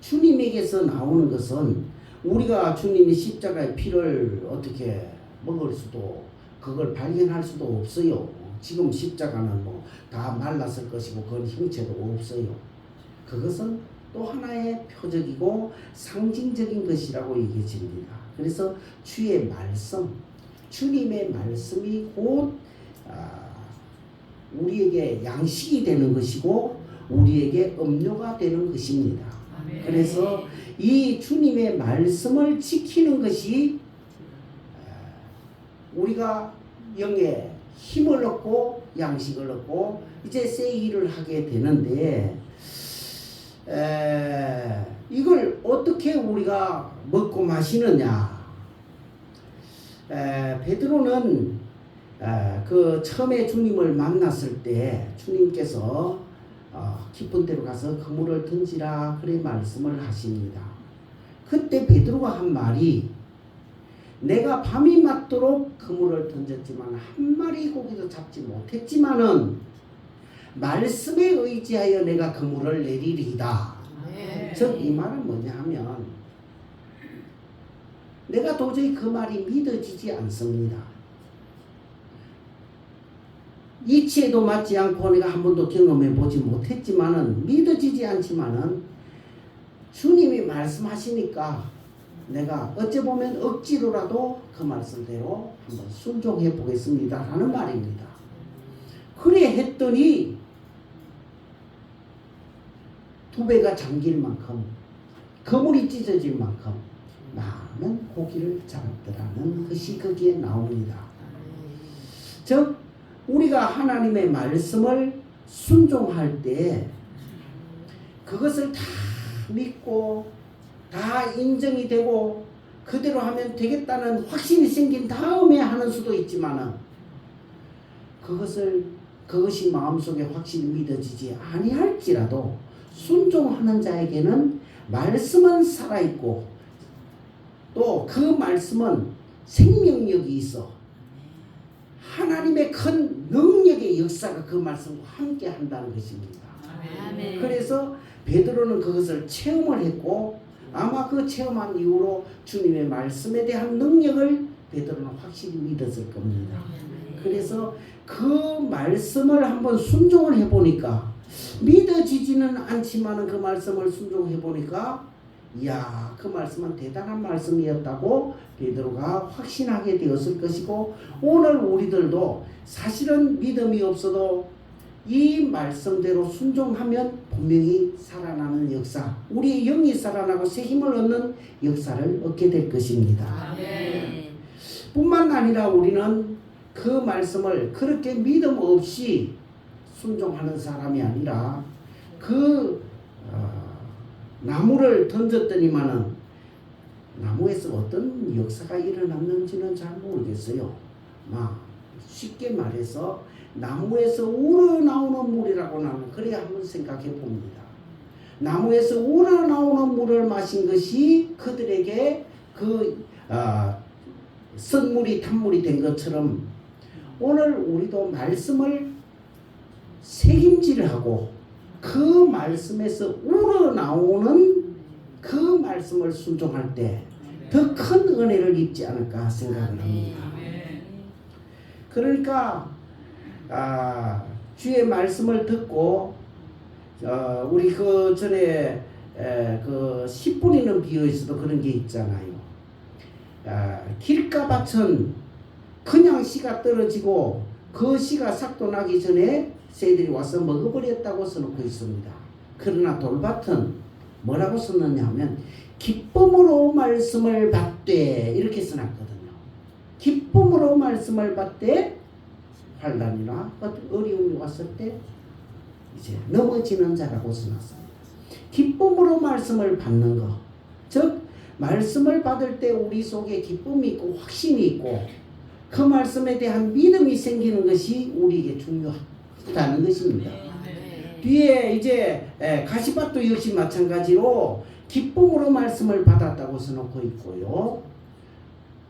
주님에게서 나오는 것은 우리가 주님이 십자가의 피를 어떻게 먹을 수도 그걸 발견할 수도 없어요. 지금 십자가는 뭐 다 말랐을 것이고 그건 형체도 없어요. 그것은 또 하나의 표적이고 상징적인 것이라고 얘기해집니다. 그래서 주의 말씀, 주님의 말씀이 곧 우리에게 양식이 되는 것이고 우리에게 음료가 되는 것입니다. 그래서 이 주님의 말씀을 지키는 것이 우리가 영에 힘을 얻고 양식을 얻고 이제 새 일을 하게 되는데 이걸 어떻게 우리가 먹고 마시느냐 베드로는 그 처음에 주님을 만났을 때 주님께서 깊은 데로 가서 그물을 던지라 그래 말씀을 하십니다. 그때 베드로가 한 말이 내가 밤이 맞도록 그물을 던졌지만 한 마리 고기도 잡지 못했지만은 말씀에 의지하여 내가 그물을 내리리이다. 즉 이 말은 뭐냐 하면 내가 도저히 그 말이 믿어지지 않습니다. 이치에도 맞지 않고 내가 한 번도 경험해 보지 못했지만은 믿어지지 않지만은 주님이 말씀하시니까 내가 어찌 보면 억지로라도 그 말씀대로 한번 순종해 보겠습니다 라는 말입니다. 그래 했더니 두 배가 잠길 만큼 그물이 찢어질 만큼 많은 고기를 잡았더라는 것이 거기에 나옵니다. 즉 우리가 하나님의 말씀을 순종할 때 그것을 다 믿고 다 인정이 되고 그대로 하면 되겠다는 확신이 생긴 다음에 하는 수도 있지만은 그것이 마음속에 확실히 믿어지지 아니할지라도 순종하는 자에게는 말씀은 살아있고 또 그 말씀은 생명력이 있어 하나님의 큰 능력의 역사가 그 말씀과 함께 한다는 것입니다. 아멘. 그래서 베드로는 그것을 체험을 했고 아마 그 체험한 이후로 주님의 말씀에 대한 능력을 베드로는 확실히 믿었을 겁니다. 그래서 그 말씀을 한번 순종을 해보니까 믿어지지는 않지만 그 말씀을 순종해 보니까 이야 그 말씀은 대단한 말씀이었다고 베드로가 확신하게 되었을 것이고 오늘 우리들도 사실은 믿음이 없어도 이 말씀대로 순종하면 분명히 살아나는 역사 우리의 영이 살아나고 새 힘을 얻는 역사를 얻게 될 것입니다. 아멘. 뿐만 아니라 우리는 그 말씀을 그렇게 믿음 없이 순종하는 사람이 아니라 나무를 던졌더니만은 나무에서 어떤 역사가 일어났는지는 잘 모르겠어요. 쉽게 말해서 나무에서 우러나오는 물이라고 나는 그래야 한번 생각해 봅니다. 나무에서 우러나오는 물을 마신 것이 그들에게 선물이 탄물이 된 것처럼 오늘 우리도 말씀을 책임질 하고 그 말씀에서 우러나오는 그 말씀을 순종할 때 더 큰 은혜를 입지 않을까 생각을 합니다. 그러니까 주의 말씀을 듣고 우리 그 전에 그 10분이는 비유에서도 그런 게 있잖아요. 길가밭은 그냥 씨가 떨어지고 그 씨가 싹도 나기 전에 새들이 와서 먹어버렸다고 써놓고 있습니다. 그러나 돌밭은 뭐라고 썼느냐 하면 기쁨으로 말씀을 받되 이렇게 써놨거든요. 기쁨으로 말씀을 받되 환난이나 어려움이 왔을 때 이제 넘어지는 자라고 써놨습니다. 기쁨으로 말씀을 받는 것, 즉 말씀을 받을 때 우리 속에 기쁨이 있고 확신이 있고 그 말씀에 대한 믿음이 생기는 것이 우리에게 중요하다는 것입니다. 뒤에 이제 가시밭도 역시 마찬가지로 기쁨으로 말씀을 받았다고 써놓고 있고요.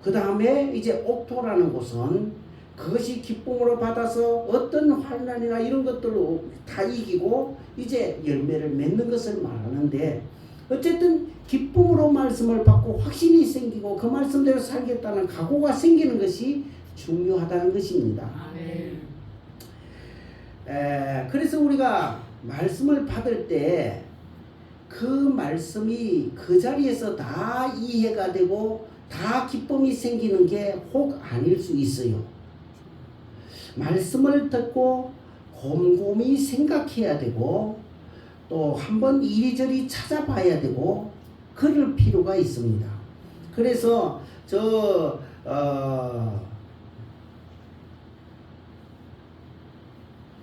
그 다음에 이제 옥토라는 곳은 그것이 기쁨으로 받아서 어떤 환난이나 이런 것들로 다 이기고 이제 열매를 맺는 것을 말하는데, 어쨌든 기쁨으로 말씀을 받고 확신이 생기고 그 말씀대로 살겠다는 각오가 생기는 것이 중요하다는 것입니다. 그래서 우리가 말씀을 받을 때 그 말씀이 그 자리에서 다 이해가 되고 다 기쁨이 생기는 게 혹 아닐 수 있어요. 말씀을 듣고 곰곰이 생각해야 되고 또 한번 이리저리 찾아봐야 되고 그럴 필요가 있습니다. 그래서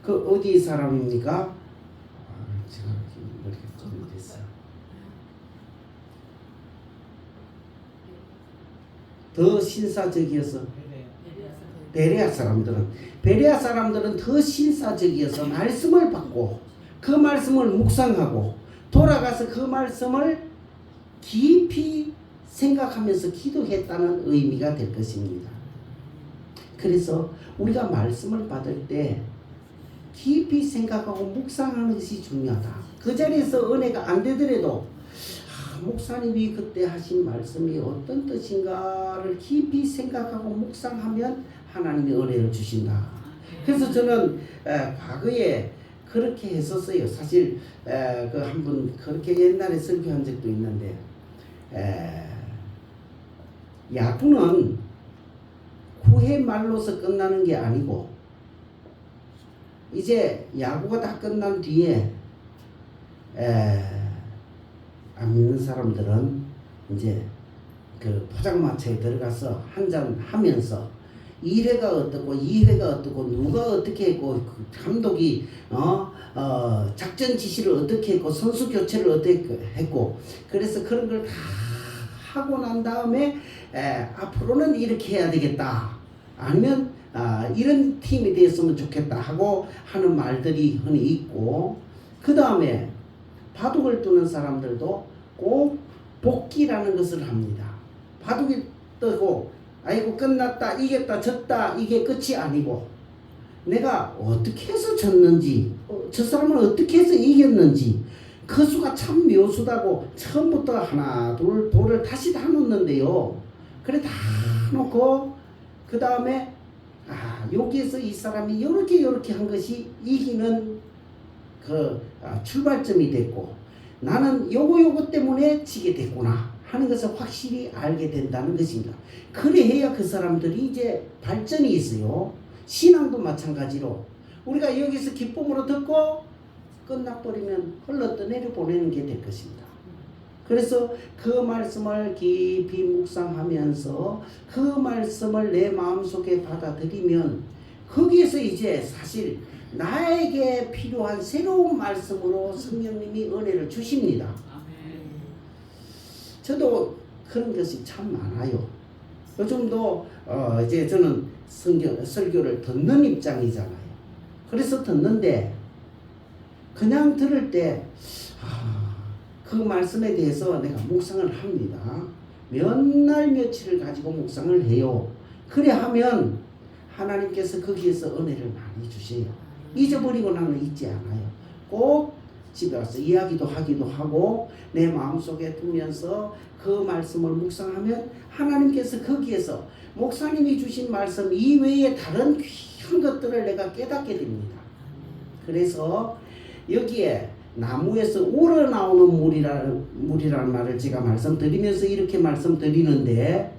그 어디 사람입니까? 제가 머리가 좀 됐어요. 더 신사적이어서 베레아 사람들은 더 신사적이어서 말씀을 받고 그 말씀을 묵상하고 돌아가서 그 말씀을 깊이 생각하면서 기도했다는 의미가 될 것입니다. 그래서 우리가 말씀을 받을 때 깊이 생각하고 묵상하는 것이 중요하다. 그 자리에서 은혜가 안 되더라도 목사님이 그때 하신 말씀이 어떤 뜻인가를 깊이 생각하고 묵상하면 하나님이 은혜를 주신다. 그래서 저는 과거에 그렇게 했었어요. 사실 그 한번 그렇게 옛날에 설교한 적도 있는데, 야구는 9회 말로서 끝나는 게 아니고 이제 야구가 다 끝난 뒤에 안 믿는 사람들은 이제 그 포장마차에 들어가서 한잔 하면서 1회가 어떻고 2회가 어떻고 누가 어떻게 했고 그 감독이 작전 지시를 어떻게 했고 선수 교체를 어떻게 했고 그래서 그런 걸 다 하고 난 다음에 앞으로는 이렇게 해야 되겠다, 아니면 이런 팀이 됐으면 좋겠다 하고 하는 말들이 흔히 있고, 그 다음에 바둑을 두는 사람들도 꼭 복기라는 것을 합니다. 바둑이 뜨고 아이고 끝났다, 이겼다, 졌다, 이게 끝이 아니고 내가 어떻게 해서 졌는지, 저 사람은 어떻게 해서 이겼는지, 그 수가 참 묘수다고 처음부터 하나 둘 돌을 다시 다 놓는데요. 그래 다 놓고 그 다음에 여기에서 이 사람이 요렇게 한 것이 이기는 그 출발점이 됐고 나는 요거 때문에 지게 됐구나 하는 것을 확실히 알게 된다는 것입니다. 그래야 그 사람들이 이제 발전이 있어요. 신앙도 마찬가지로 우리가 여기서 기쁨으로 듣고 끝나버리면 흘러떠내려 보내는 게 될 것입니다. 그래서 그 말씀을 깊이 묵상하면서 그 말씀을 내 마음속에 받아들이면 거기에서 이제 사실 나에게 필요한 새로운 말씀으로 성령님이 은혜를 주십니다. 저도 그런 것이 참 많아요. 요즘도 이제 저는 설교를 듣는 입장이잖아요. 그래서 듣는데 그냥 들을 때 그 말씀에 대해서 내가 묵상을 합니다. 몇 날 며칠을 가지고 묵상을 해요. 그래 하면 하나님께서 거기에서 은혜를 많이 주세요. 잊어버리고 나는 잊지 않아요. 꼭 집에 와서 이야기도 하기도 하고 내 마음속에 두면서 그 말씀을 묵상하면 하나님께서 거기에서 목사님이 주신 말씀 이외에 다른 귀한 것들을 내가 깨닫게 됩니다. 그래서 여기에 나무에서 우러나오는 물이라는 말을 제가 말씀드리면서 이렇게 말씀드리는데,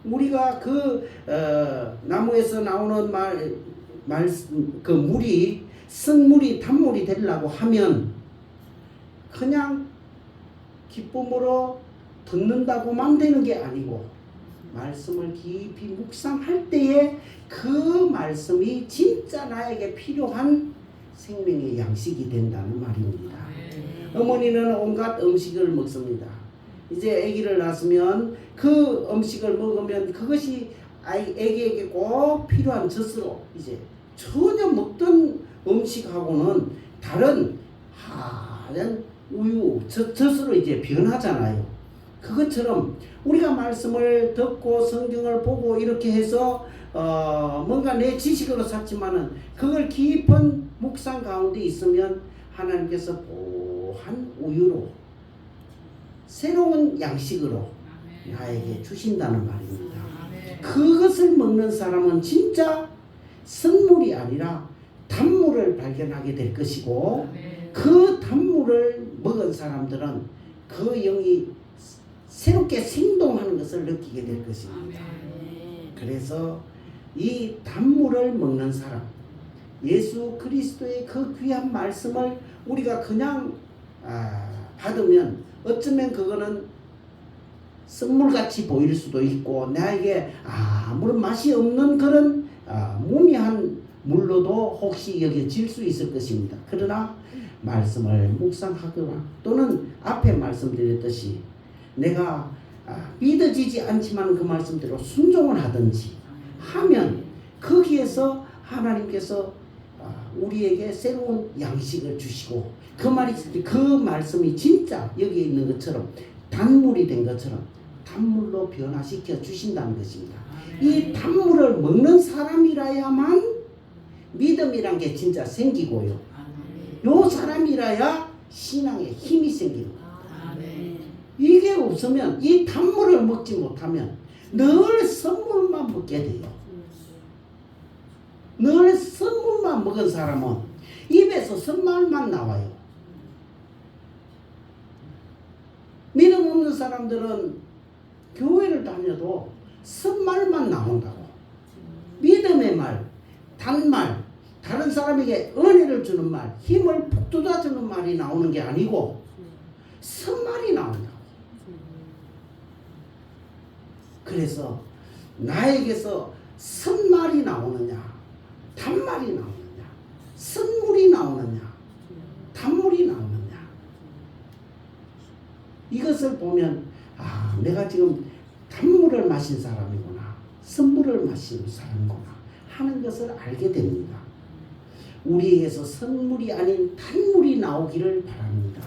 우리가 그 나무에서 나오는 그 물이 성물이 단물이 되려고 하면 그냥 기쁨으로 듣는다고만 되는 게 아니고, 말씀을 깊이 묵상할 때에 그 말씀이 진짜 나에게 필요한 생명의 양식이 된다는 말입니다. 어머니는 온갖 음식을 먹습니다. 이제 아기를 낳았으면 그 음식을 먹으면 그것이 아기에게 꼭 필요한 젖으로, 이제 전혀 먹던 음식하고는 다른 하얀 우유 젖으로 이제 변하잖아요. 그것처럼 우리가 말씀을 듣고 성경을 보고 이렇게 해서 뭔가 내 지식으로 샀지만은 그걸 깊은 묵상 가운데 있으면 하나님께서 보한 우유로 새로운 양식으로 나에게 주신다는 말입니다. 그것을 먹는 사람은 진짜 선물이 아니라 단물을 발견하게 될 것이고, 그 단물을 먹은 사람들은 그 영이 새롭게 생동하는 것을 느끼게 될 것입니다. 그래서 이 단물을 먹는 사람, 예수 그리스도의 그 귀한 말씀을 우리가 그냥 받으면 어쩌면 그거는 선물같이 보일 수도 있고 나에게 아무런 맛이 없는 그런 무미한 물로도 혹시 여겨질 수 있을 것입니다. 그러나 말씀을 묵상하거나 또는 앞에 말씀드렸듯이 내가 믿어지지 않지만 그 말씀대로 순종을 하든지 하면 거기에서 하나님께서 우리에게 새로운 양식을 주시고, 그 말씀이 진짜 여기에 있는 것처럼 단물이 된 것처럼 단물로 변화시켜 주신다는 것입니다. 이 단물을 먹는 사람이라야만 믿음이란 게 진짜 생기고요, 요 사람이라야 신앙에 힘이 생기는 거예요. 이게 없으면, 이 단물을 먹지 못하면 늘 선물만 먹게 돼요. 늘 선물만 먹은 사람은 입에서 선말만 나와요. 믿음 없는 사람들은 교회를 다녀도 선말만 나온다고. 믿음의 말, 단말, 다른 사람에게 은혜를 주는 말, 힘을 북돋아주는 말이 나오는 게 아니고 선말이 나온다고. 그래서 나에게서 선말이 나오느냐, 단말이 나오느냐, 선물이 나오느냐, 단물이 나오느냐, 이것을 보면 내가 지금 단물을 마신 사람이구나, 선물을 마신 사람이구나 하는 것을 알게 됩니다. 우리에게서 선물이 아닌 단물이 나오기를 바랍니다.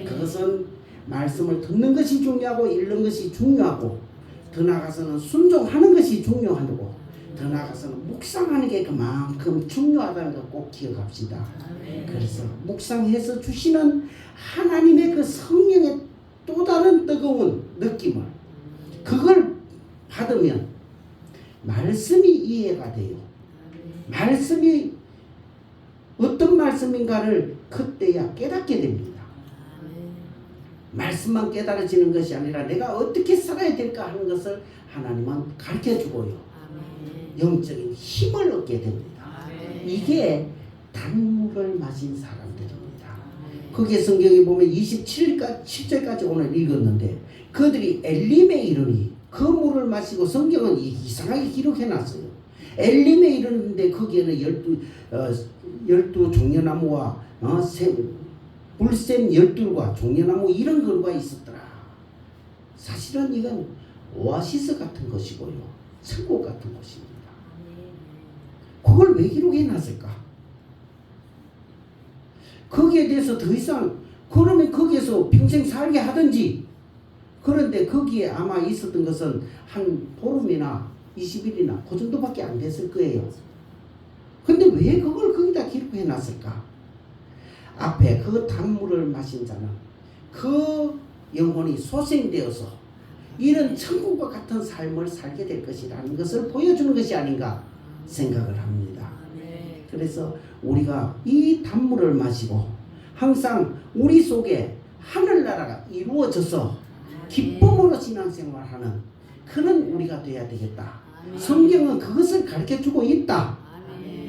그것은 말씀을 듣는 것이 중요하고 읽는 것이 중요하고, 더 나아가서는 순종하는 것이 중요하고, 더 나아가서는 묵상하는 게 그만큼 중요하다는 걸 꼭 기억합시다. 그래서 묵상해서 주시는 하나님의 그 성령의 또 다른 뜨거운 느낌을, 그걸 받으면 말씀이 이해가 돼요. 말씀이 어떤 말씀인가를 그때야 깨닫게 됩니다. 말씀만 깨달아지는 것이 아니라 내가 어떻게 살아야 될까 하는 것을 하나님은 가르쳐주고요, 영적인 힘을 얻게 됩니다. 이게 단물을 마신 사람들입니다. 거기에 성경에 보면 27절까지 오늘 읽었는데, 그들이 엘림에 이르니, 그 물을 마시고, 성경은 이상하게 기록해놨어요. 엘림에 이르는데 거기에는 12 종려나무와 불샘 12과 종려나무 이런 거가 있었더라. 사실은 이건 오아시스 같은 것이고요, 천국 같은 것입니다. 그걸 왜 기록해놨을까? 거기에 대해서 더 이상, 그러면 거기에서 평생 살게 하든지. 그런데 거기에 아마 있었던 것은 한 보름이나 20일이나 그 정도밖에 안 됐을 거예요. 근데 왜 그걸 거기다 기록해 놨을까? 앞에 그 단물을 마신 자는 그 영혼이 소생되어서 이런 천국과 같은 삶을 살게 될 것이라는 것을 보여주는 것이 아닌가 생각을 합니다. 그래서 우리가 이 단물을 마시고 항상 우리 속에 하늘나라가 이루어져서 기쁨으로 신앙생활하는 그런 우리가 돼야 되겠다. 성경은 그것을 가르쳐주고 있다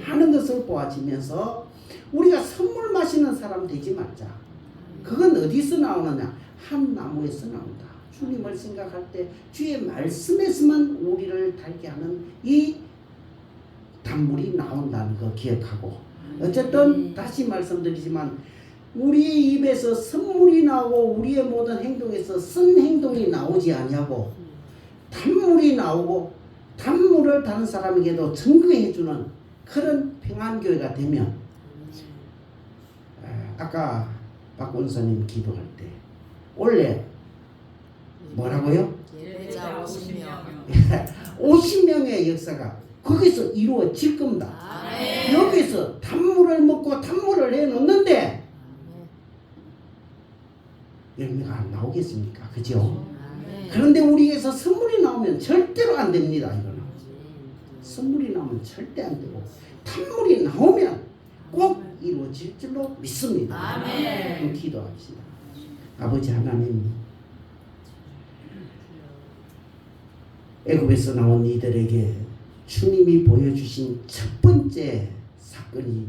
하는 것을 보아지면서 우리가 선물 마시는 사람 되지 말자. 그건 어디서 나오느냐? 한 나무에서 나온다. 주님을 생각할 때 주의 말씀에서만 우리를 달게 하는 이 단물이 나온다는 거 기억하고, 어쨌든 다시 말씀드리지만 우리의 입에서 선물이 나오고 우리의 모든 행동에서 선 행동이 나오지 아니하고 단물이 나오고 단물을 다른 사람에게도 증거해주는 그런 평안교회가 되면, 아까 박 권사님 기도할 때 원래 뭐라고요? 예배자 50명. 50명의 역사가 거기서 이루어질 겁니다. 여기서 단물을 먹고 단물을 내놓는데 열매가 안 나오겠습니까? 그죠? 그런데 우리에서 선물이 나오면 절대로 안 됩니다. 이거는 선물이 나오면 절대 안 되고 단물이 나오면 꼭 이루어질 줄로 믿습니다. 그럼 기도합시다. 아버지 하나님, 애굽에서 나온 이들에게 주님이 보여주신 첫 번째 사건이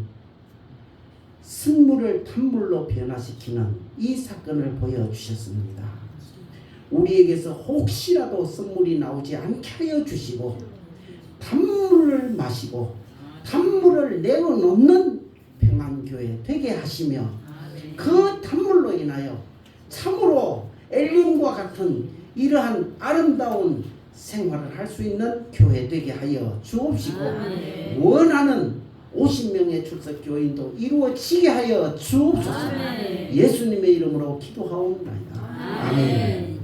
승물을 탄물로 변화시키는 이 사건을 보여주셨습니다. 우리에게서 혹시라도 선물이 나오지 않게 하여 주시고 단물을 마시고 단물을 내어놓는 평안교회 되게 하시며, 그 단물로 인하여 참으로 엘림과 같은 이러한 아름다운 생활을 할 수 있는 교회 되게 하여 주옵시고, 원하는 50명의 출석 교인도 이루어지게 하여 주옵소서. 예수님의 이름으로 기도하옵나이다. 아멘.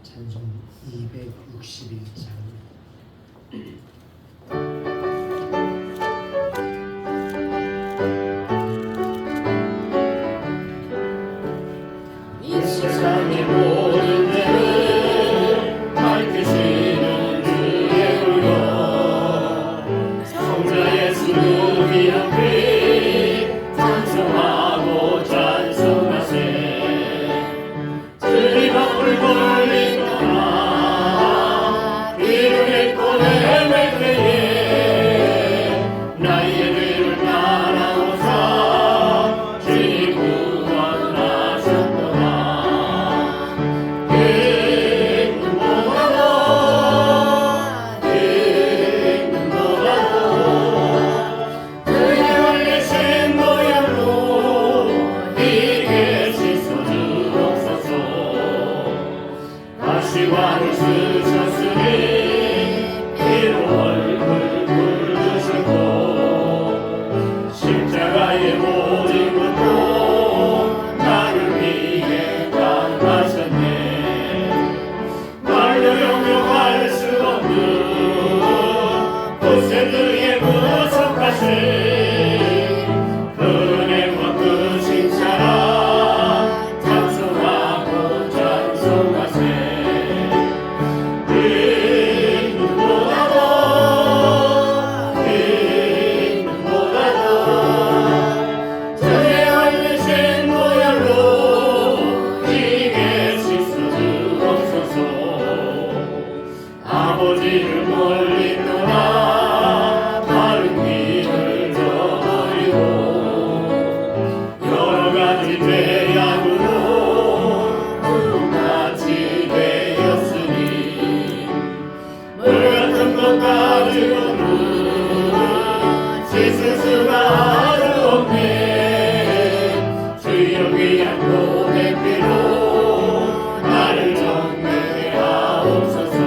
찬송 261장. 세상의 모든 죄를 밝히시는 주의 불교, 성자 예수 귀한 피 찬송하고 찬송하세. 주님 앞을 돌리거나 길을 잃고 헤맬 때에 나의 죄를 따라오사 주님 구원하셨도다. 왕을 쓰셨으니 피로 얼굴 굴르시고 십자가의 모든 것도 나를 위해 당하셨네. 말로 용용할 수 없는 고세드의 무속하신 그 은혜와 그 신사랑 찬송하고 찬송하세. 아버지를 멀리 떠나 다른 길을 저버리고 여러 가지 죄악으로 구름같이 되었으니 물 같은 것 가지고는 씻을 수가 아주 없네. 주여 귀한 고백비로 나를 정죄하옵소서.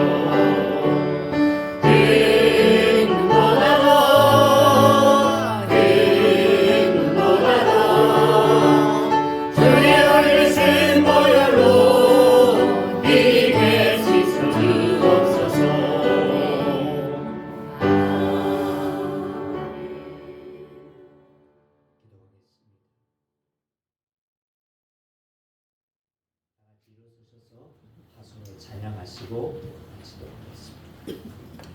찬양하시고 마치도록 하겠습니다.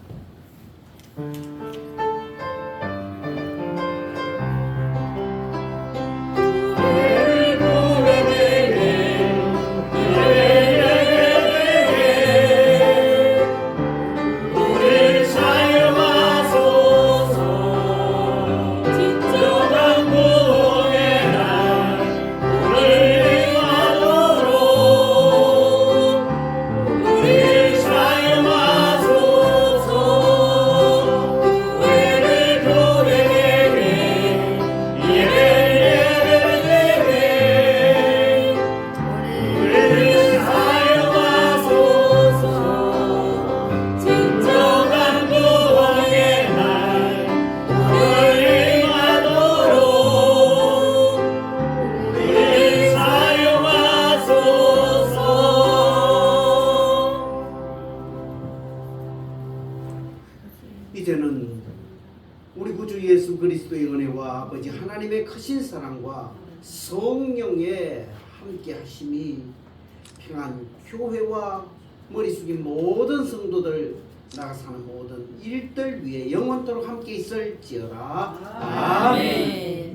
이제는 우리 구주 예수 그리스도의 은혜와 아버지 하나님의 크신 사랑과 성령의 함께 하심이 평안 교회와 머리 숙인 모든 성도들 나가 사는 모든 일들 위에 영원토록 함께 있을지어다. 아멘.